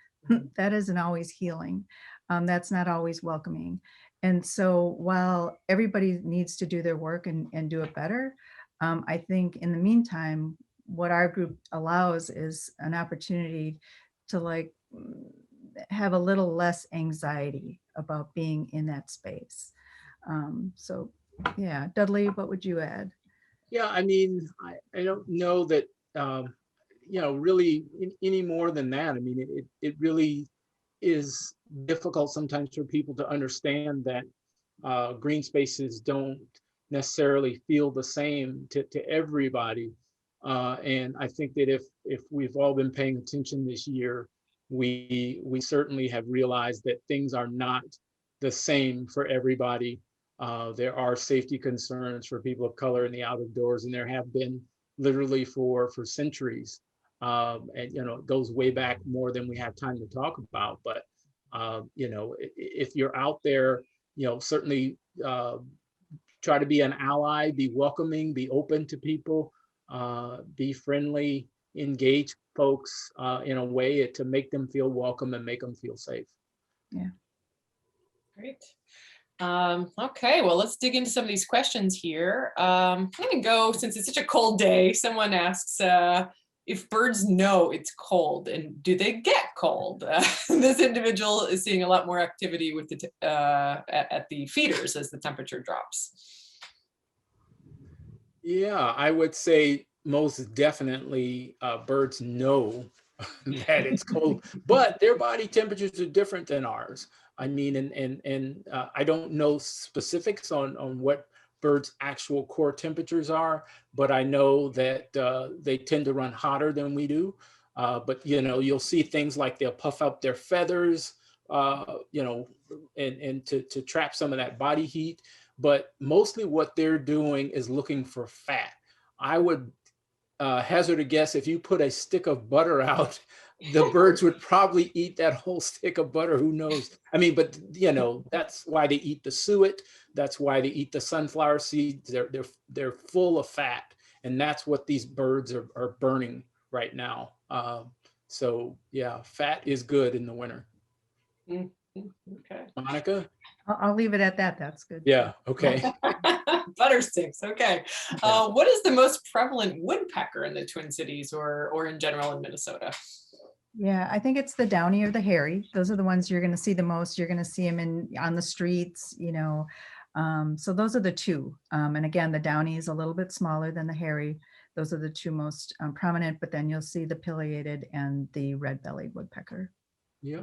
S4: that isn't always healing. That's not always welcoming. And so while everybody needs to do their work and do it better, I think in the meantime, what our group allows is an opportunity to have a little less anxiety about being in that space. So yeah, Dudley, what would you add?
S3: Yeah, I mean, I don't know that, really any more than that. I mean, it really is difficult sometimes for people to understand that green spaces don't necessarily feel the same to everybody. And I think that if we've all been paying attention this year, we certainly have realized that things are not the same for everybody. There are safety concerns for people of color in the outdoors, and there have been literally for centuries. And it goes way back more than we have time to talk about. But if you're out there, certainly try to be an ally, be welcoming, be open to people, be friendly, engage folks in a way to make them feel welcome and make them feel safe.
S4: Yeah.
S2: Great. Okay, well, let's dig into some of these questions here. I'm gonna go, since it's such a cold day, someone asks if birds know it's cold and do they get cold? This individual is seeing a lot more activity with at the feeders as the temperature drops.
S3: Yeah, I would say most definitely birds know that it's cold, but their body temperatures are different than ours. I mean, and I don't know specifics on what birds' actual core temperatures are, but I know that they tend to run hotter than we do. But you'll see things like they'll puff up their feathers, and to trap some of that body heat. But mostly what they're doing is looking for fat. I would hazard a guess, if you put a stick of butter out, the birds would probably eat that whole stick of butter. Who knows? I mean, but that's why they eat the suet. That's why they eat the sunflower seeds. They're full of fat, and that's what these birds are burning right now. So yeah, fat is good in the winter.
S2: Okay.
S3: Monica?
S4: I'll leave it at that. That's good.
S3: Yeah. Okay.
S2: Butter sticks. Okay. What is the most prevalent woodpecker in the Twin Cities or in general in Minnesota?
S4: Yeah, I think it's the downy or the hairy. Those are the ones you're going to see the most. You're going to see them on the streets, so those are the two. And again, the downy is a little bit smaller than the hairy. Those are the two most prominent, but then you'll see the pileated and the red-bellied woodpecker.
S3: Yeah.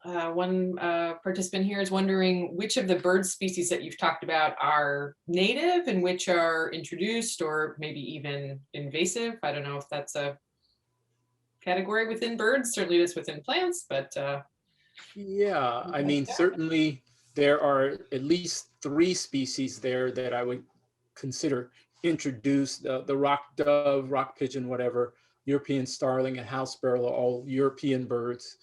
S2: One participant here is wondering which of the bird species that you've talked about are native and which are introduced or maybe even invasive. I don't know if that's a category within birds. Certainly it is within plants, but
S3: yeah, I mean, certainly there are at least 3 species there that I would consider introduced. The rock dove, rock pigeon, whatever, European starling and house sparrow are all European birds.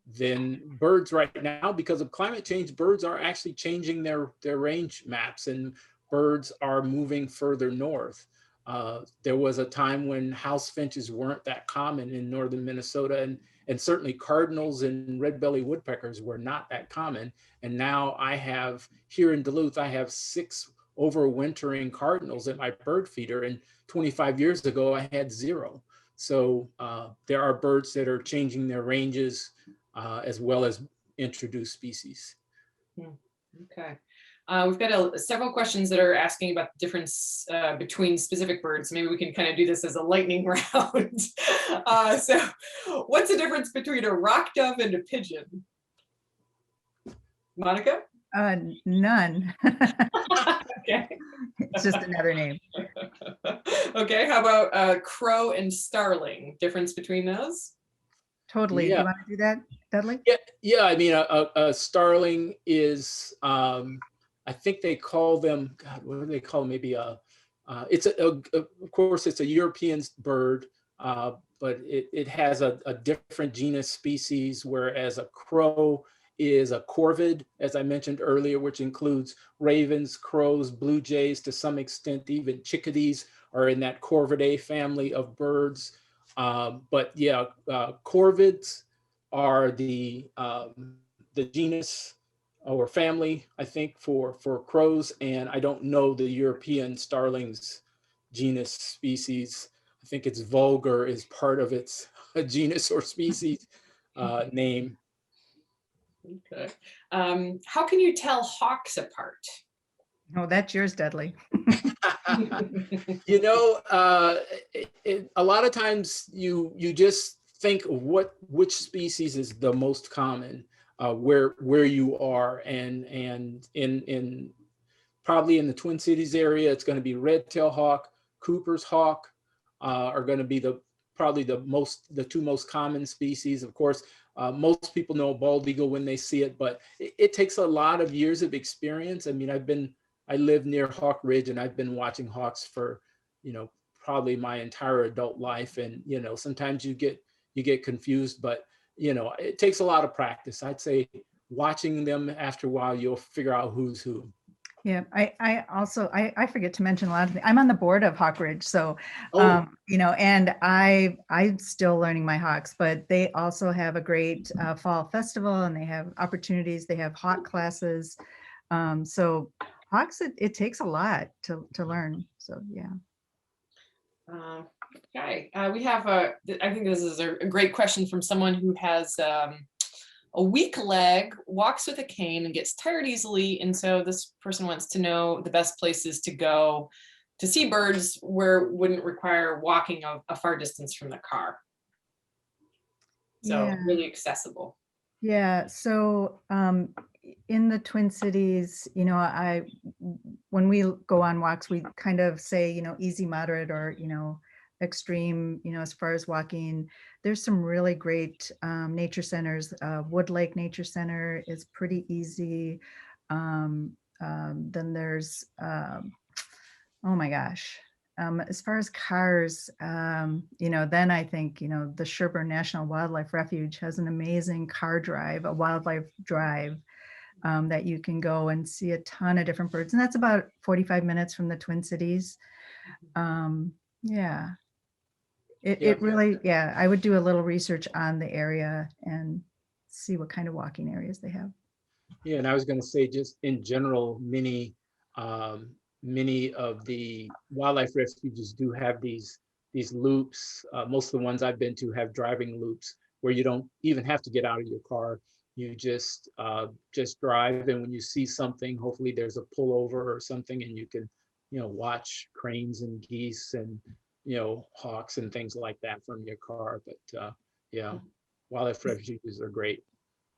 S3: Then birds right now, because of climate change, birds are actually changing their range maps, and birds are moving further north. There was a time when house finches weren't that common in northern Minnesota, and certainly cardinals and red-bellied woodpeckers were not that common. And now I have, here in Duluth, I have 6 overwintering cardinals at my bird feeder, and 25 years ago I had 0. So there are birds that are changing their ranges as well as introduced species.
S2: Okay. We've got several questions that are asking about the difference between specific birds. Maybe we can kind of do this as a lightning round. So what's the difference between a rock dove and a pigeon? Monica?
S4: None.
S2: Okay.
S4: It's just another name.
S2: Okay, how about crow and starling? Difference between those?
S4: Totally. Do
S3: Yeah.
S4: you want to do that, Dudley?
S3: Yeah. I mean, a starling is, I think they call them, God, what do they call them? Maybe it's of course, it's a European bird, but it has a different genus species, whereas a crow is a corvid, as I mentioned earlier, which includes ravens, crows, blue jays, to some extent, even chickadees are in that Corvidae family of birds. But yeah, corvids are the genus or family, I think, for crows, and I don't know the European starlings genus species. I think it's vulgar is part of its genus or species name.
S2: Okay. How can you tell hawks apart?
S4: Oh, that's yours, Dudley.
S3: You know, a lot of times you just think of which species is the most common where you are, and in probably in the Twin Cities area, it's going to be red-tailed hawk, Cooper's hawk are going to be probably the two most common species. Of course, most people know bald eagle when they see it, but it takes a lot of years of experience. I mean, I live near Hawk Ridge, and I've been watching hawks for, probably my entire adult life. And, sometimes you get confused, but, it takes a lot of practice. I'd say watching them, after a while, you'll figure out who's who.
S4: Yeah, I also I forget to mention a lot of things. I'm on the board of Hawk Ridge, so
S3: Oh.
S4: and I'm still learning my hawks, but they also have a great fall festival, and they have opportunities. They have hawk classes. So hawks, it takes a lot to learn. So yeah.
S2: Okay, we have I think this is a great question from someone who has a weak leg, walks with a cane, and gets tired easily. And so this person wants to know the best places to go to see birds where it wouldn't require walking a far distance from the car. So
S4: Yeah.
S2: really accessible.
S4: Yeah. So in the Twin Cities, when we go on walks, we kind of say, easy, moderate, or, extreme, as far as walking. There's some really great nature centers. Wood Lake Nature Center is pretty easy. Then there's, oh my gosh. As far as cars, then I think, the Sherburne National Wildlife Refuge has an amazing car drive, a wildlife drive that you can go and see a ton of different birds. And that's about 45 minutes from the Twin Cities. Yeah. It really, I would do a little research on the area and see what kind of walking areas they have.
S3: Yeah, and I was going to say, just in general, many of the wildlife refuges do have these loops. Most of the ones I've been to have driving loops where you don't even have to get out of your car. You just drive, and when you see something, hopefully there's a pullover or something, and you can, watch cranes and geese and, hawks and things like that from your car. But yeah, wildlife refuges are great.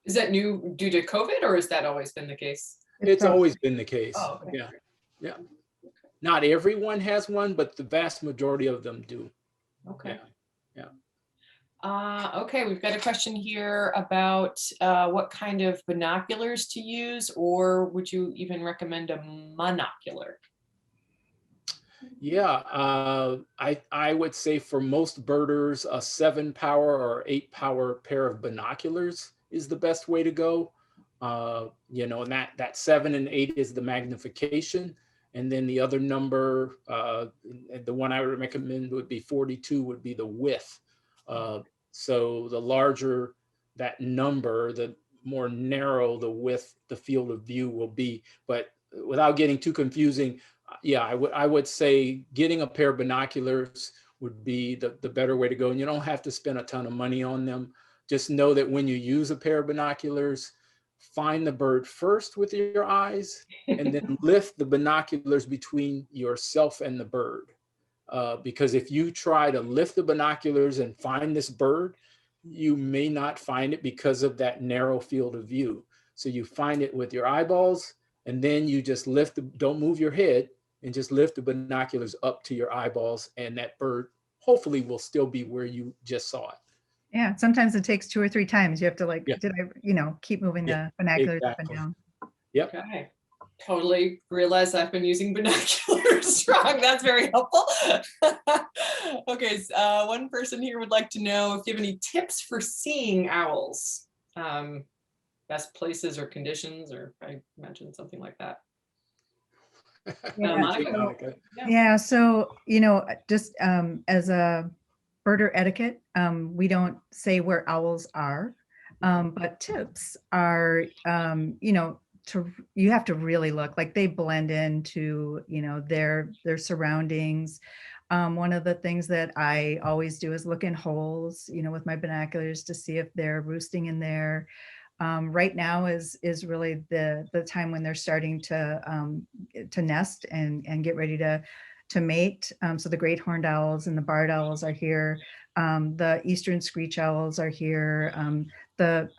S2: Is that new due to COVID, or has that always been the case?
S3: It's always been the case.
S2: Oh, okay.
S3: Yeah. Not everyone has one, but the vast majority of them do.
S2: Okay.
S3: Yeah.
S2: Okay, we've got a question here about what kind of binoculars to use, or would you even recommend a monocular?
S3: Yeah, I would say for most birders, a 7-power or 8-power pair of binoculars is the best way to go. And that 7 and 8 is the magnification, and then the other number, the one I would recommend would be 42, would be the width. So the larger that number, the more narrow the width, the field of view will be. But without getting too confusing, yeah, I would say getting a pair of binoculars would be the better way to go. And you don't have to spend a ton of money on them. Just know that when you use a pair of binoculars, find the bird first with your eyes, and then lift the binoculars between yourself and the bird. Because if you try to lift the binoculars and find this bird, you may not find it because of that narrow field of view. So you find it with your eyeballs, and then you just don't move your head, and just lift the binoculars up to your eyeballs, and that bird hopefully will still be where you just saw it.
S4: Yeah, sometimes it takes 2 or 3 times. You have to
S3: Yeah.
S4: keep moving
S3: Yeah,
S4: the binoculars up and
S3: exactly.
S4: down.
S3: Yep.
S2: Okay. Totally realize I've been using binoculars wrong. That's very helpful. Okay, so, one person here would like to know if you have any tips for seeing owls. Best places or conditions, or I imagine something like that.
S4: Yeah,
S2: Monica?
S3: Monica.
S4: Yeah, so, just as a birder etiquette, we don't say where owls are, but tips are, you have to really look, like they blend into, their surroundings. One of the things that I always do is look in holes, with my binoculars to see if they're roosting in there. Right now is really the time when they're starting to nest and get ready to mate. So the great horned owls and the barred owls are here. The eastern screech owls are here. The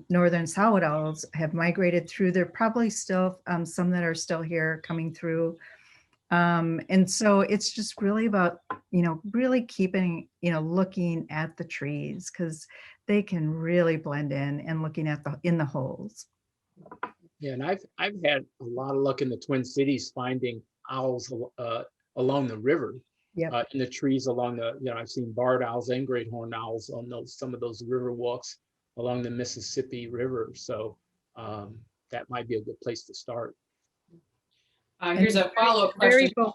S4: northern saw-whet owls have migrated through. There are probably still some that are still here coming through. And so it's just really about, really keeping, looking at the trees, because they can really blend in, and looking at in the holes.
S3: Yeah, and I've had a lot of luck in the Twin Cities finding owls along the river,
S4: Yep.
S3: in the trees along the, I've seen barred owls and great horned owls on some of those river walks along the Mississippi River. So that might be a good place to start.
S2: Here's a follow-up
S4: Very
S2: question.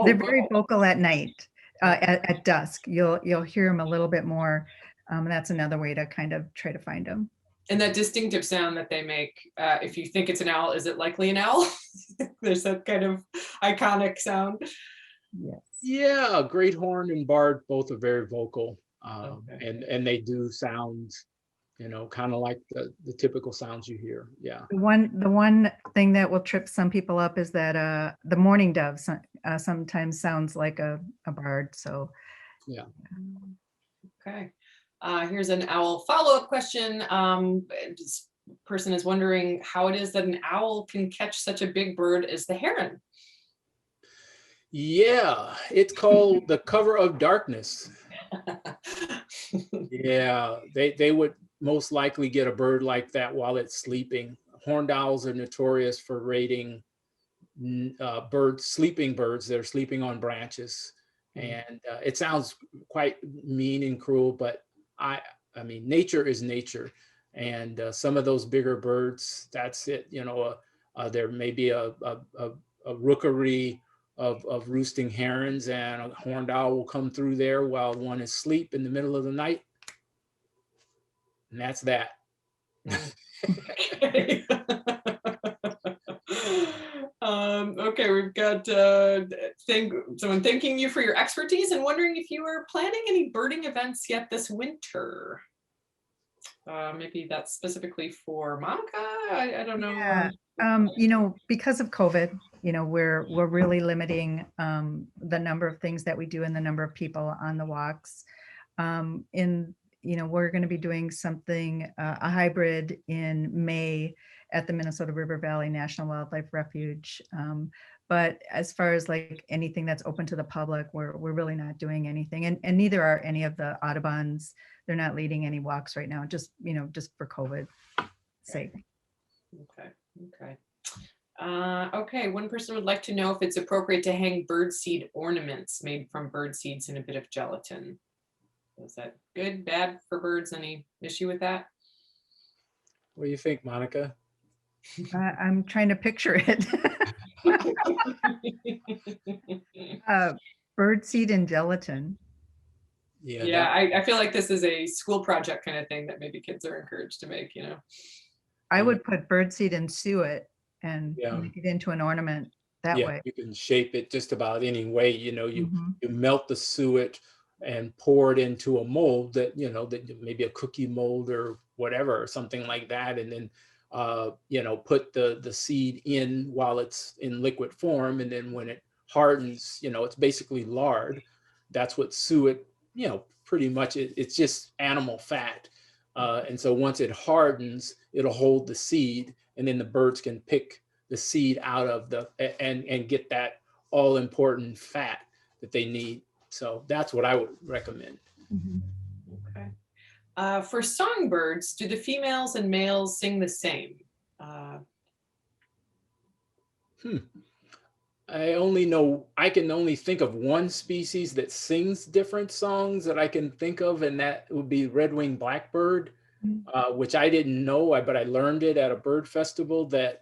S4: they're
S2: Go
S4: very
S2: ahead.
S4: vocal at night, at dusk. You'll hear them a little bit more. That's another way to kind of try to find them.
S2: And that distinctive sound that they make, if you think it's an owl, is it likely an owl? There's that kind of iconic sound.
S4: Yes.
S3: Yeah, great horned and barred both are very vocal,
S2: Okay.
S3: and they do sound, kind of like the typical sounds you hear. Yeah.
S4: The one thing that will trip some people up is that the mourning dove sometimes sounds like a barred. So
S3: Yeah.
S2: Okay. Here's an owl follow-up question. This person is wondering how it is that an owl can catch such a big bird as the heron.
S3: Yeah, it's called the cover of darkness. Yeah, they would most likely get a bird like that while it's sleeping. Horned owls are notorious for raiding sleeping birds that are sleeping on branches. And it sounds quite mean and cruel, but I mean, nature is nature. And some of those bigger birds, that's it. There may be a rookery of roosting herons, and a horned owl will come through there while one is asleep in the middle of the night. And that's that.
S2: Okay. Okay, we've got someone thanking you for your expertise and wondering if you are planning any birding events yet this winter. Maybe that's specifically for Monica. I don't know.
S4: Yeah. Because of COVID, we're really limiting the number of things that we do and the number of people on the walks. We're going to be doing something, a hybrid in May at the Minnesota River Valley National Wildlife Refuge. But as far as like anything that's open to the public, we're really not doing anything. And neither are any of the Audubons. They're not leading any walks right now, just for COVID sake.
S2: Okay. Okay, one person would like to know if it's appropriate to hang birdseed ornaments made from bird seeds in a bit of gelatin. Is that good, bad for birds? Any issue with that?
S3: What do you think, Monica?
S4: I'm trying to picture it. Birdseed and gelatin.
S2: Yeah, I feel like this is a school project kind of thing that maybe kids are encouraged to make,
S4: I would put birdseed and suet and
S3: Yeah.
S4: make it into an ornament that way.
S3: You can shape it just about any way. You
S4: Mhm.
S3: melt the suet and pour it into a mold that that maybe a cookie mold or whatever, or something like that, and then put the seed in while it's in liquid form, and then when it hardens, it's basically lard. That's what suet, pretty much it's just animal fat. And so once it hardens, it'll hold the seed, and then the birds can pick the seed out of and get that all important fat that they need. So that's what I would recommend.
S4: Mhm.
S2: Okay. For songbirds, do the females and males sing the same?
S3: I can only think of one species that sings different songs that I can think of, and that would be red-winged blackbird, which I didn't know, but I learned it at a bird festival, that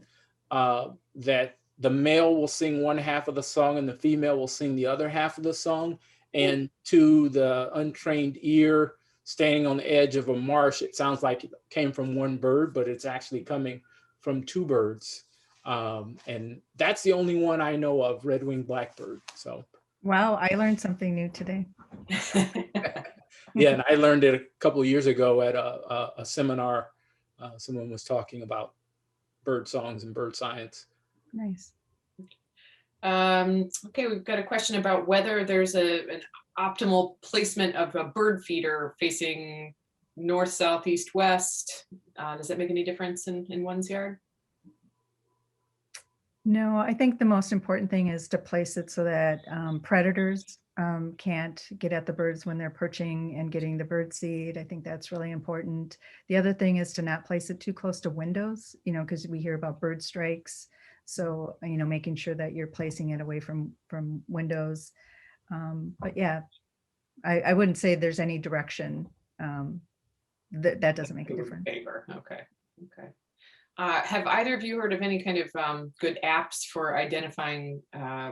S3: the male will sing one half of the song and the female will sing the other half of the song. And to the untrained ear, standing on the edge of a marsh, it sounds like it came from one bird, but it's actually coming from two birds. And that's the only one I know of, red-winged blackbird. So
S4: Wow, I learned something new today.
S3: yeah, and I learned it a couple of years ago at a seminar. Someone was talking about bird songs and bird science.
S4: Nice.
S2: Okay, we've got a question about whether there's an optimal placement of a bird feeder facing north, south, east, west. Does that make any difference in one's yard?
S4: No, I think the most important thing is to place it so that predators can't get at the birds when they're perching and getting the bird seed. I think that's really important. The other thing is to not place it too close to windows, because we hear about bird strikes. So, making sure that you're placing it away from windows. But yeah, I wouldn't say there's any direction. That doesn't make a difference.
S2: Favor. Okay. Have either of you heard of any kind of good apps for identifying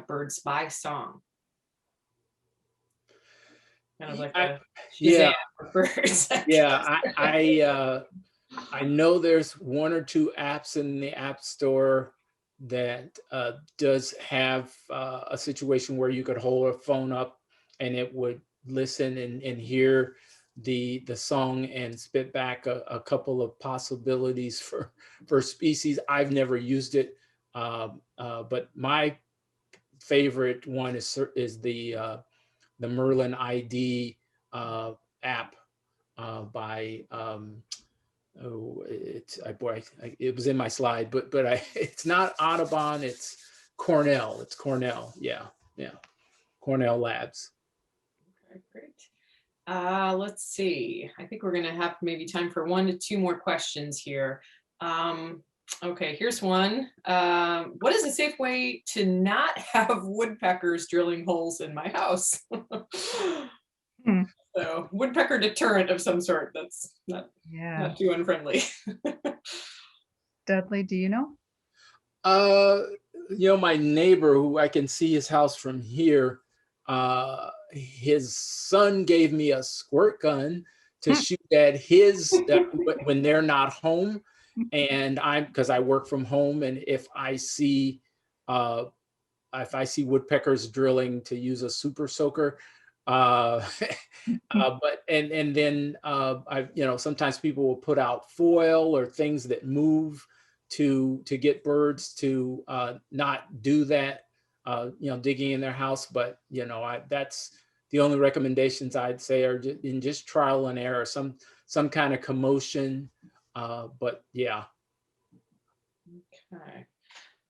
S2: birds by song? Kind of like
S3: yeah,
S2: for birds.
S3: yeah. I know there's one or two apps in the App Store that does have a situation where you could hold a phone up and it would listen and hear the song and spit back a couple of possibilities for species. I've never used it, but my favorite one is the Merlin ID app by it was in my slide, but it's not Audubon, it's Cornell. It's Cornell. Yeah. Cornell Labs.
S2: Okay, great. Let's see. I think we're going to have maybe time for 1 to 2 more questions here. Okay, here's one. What is a safe way to not have woodpeckers drilling holes in my house? So woodpecker deterrent of some sort. That's not too unfriendly.
S4: Dudley, do you know?
S3: My neighbor, who I can see his house from here, his son gave me a squirt gun to shoot at his when they're not home, and because I work from home, and if I see woodpeckers drilling, to use a super soaker. But then sometimes people will put out foil or things that move to get birds to not do that, digging in their house. But that's the only recommendations I'd say are just trial and error, some kind of commotion. But yeah.
S2: Okay.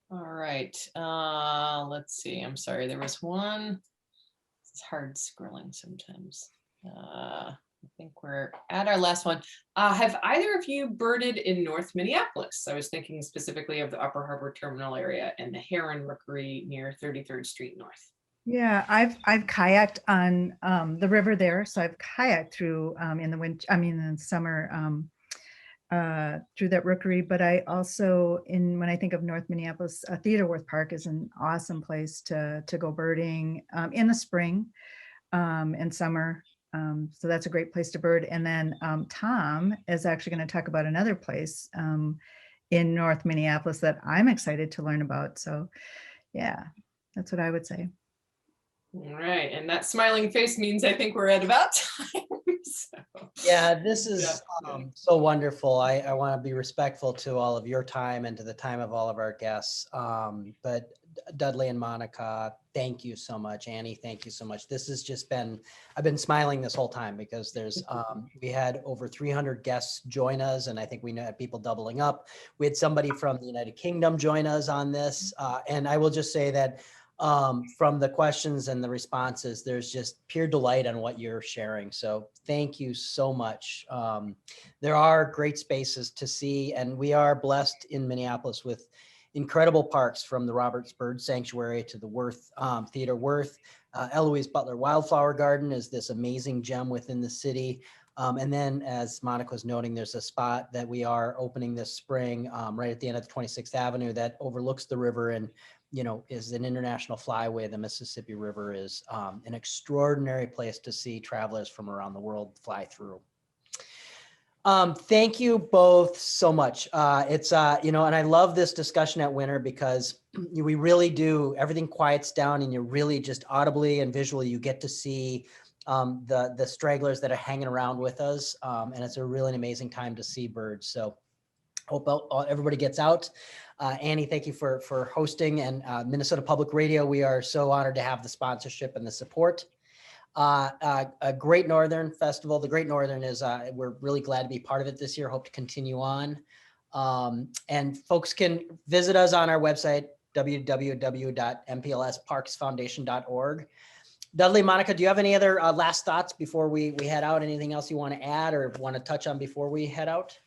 S2: All right. Let's see. I'm sorry. There was one. It's hard scrolling sometimes. I think we're at our last one. Have either of you birded in North Minneapolis? I was thinking specifically of the Upper Harbor Terminal area and the Heron Rookery near 33rd Street North.
S4: Yeah, I've kayaked on the river there. So I've kayaked through in the summer through that rookery. But I also, when I think of North Minneapolis, Theodore Park is an awesome place to go birding in the spring and summer. So that's a great place to bird. And then Tom is actually going to talk about another place in North Minneapolis that I'm excited to learn about. So yeah, that's what I would say.
S2: All right, and that smiling face means I think we're at about time.
S1: Yeah, this is so wonderful. I want to be respectful to all of your time and to the time of all of our guests. But Dudley and Monica, thank you so much. Annie, thank you so much. This has just been, I've been smiling this whole time because there's, we had over 300 guests join us, and I think we had people doubling up. We had somebody from the United Kingdom join us on this. And I will just say that from the questions and the responses, there's just pure delight on what you're sharing. So thank you so much. There are great spaces to see, and we are blessed in Minneapolis with incredible parks, from the Roberts Bird Sanctuary to the Worth Theater Worth. Eloise Butler Wildflower Garden is this amazing gem within the city. And then, as Monica was noting, there's a spot that we are opening this spring right at the end of the 26th Avenue that overlooks the river and, you know, is an international flyway. The Mississippi River is an extraordinary place to see travelers from around the world fly through. Thank you both so much. It's, you know, and I love this discussion at Winter because we really do, everything quiets down and you really just audibly and visually, you get to see the stragglers that are hanging around with us. And it's a really amazing time to see birds. So hope everybody gets out. Annie, thank you for hosting, and Minnesota Public Radio. We are so honored to have the sponsorship and the support. A Great Northern Festival. The Great Northern is, we're really glad to be part of it this year. Hope to continue on. And folks can visit us on our website, www.mplsparksfoundation.org. Dudley, Monica, do you have any other last thoughts before we head out? Anything else you want to add or want to touch on before we head out?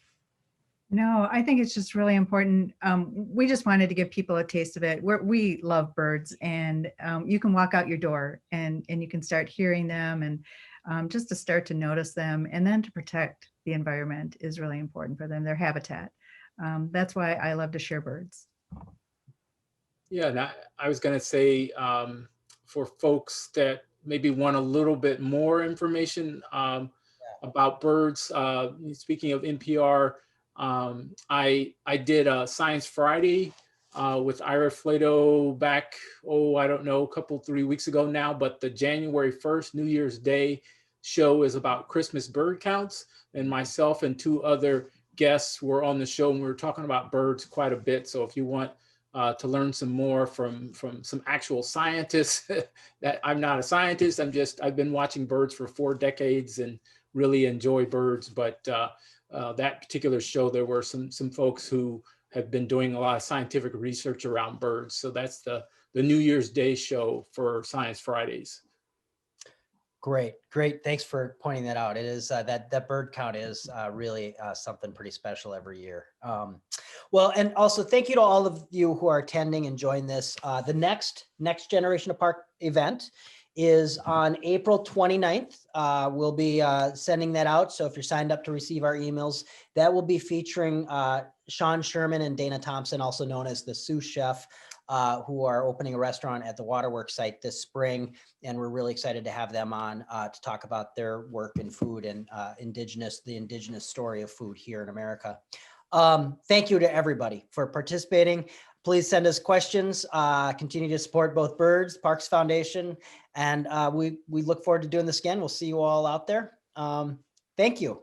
S4: No, I think it's just really important. We just wanted to give people a taste of it. We love birds, and you can walk out your door and you can start hearing them, and just to start to notice them, and then to protect the environment is really important for them, their habitat. That's why I love to share birds.
S3: Yeah, and I was going to say, for folks that maybe want a little bit more information about birds, speaking of NPR, I did a Science Friday with Ira Flato back, I don't know, 3 weeks ago now, but the January 1st, New Year's Day show is about Christmas bird counts, and myself and 2 other guests were on the show, and we were talking about birds quite a bit. So if you want to learn some more from some actual scientists, that I'm not a scientist, I've been watching birds for 4 decades and really enjoy birds, but that particular show, there were some folks who have been doing a lot of scientific research around birds. So that's the New Year's Day show for Science Fridays.
S1: Great. Thanks for pointing that out. It is that bird count is really something pretty special every year. Well, and also thank you to all of you who are attending and join this. The next Generation of Park event is on April 29th. We'll be sending that out. So if you're signed up to receive our emails, that will be featuring Sean Sherman and Dana Thompson, also known as the sous chef, who are opening a restaurant at the Waterworks site this spring. And we're really excited to have them on to talk about their work in food and the indigenous story of food here in America. Thank you to everybody for participating. Please send us questions, continue to support both Birds, Parks Foundation, and we look forward to doing this again. We'll see you all out there. Thank you.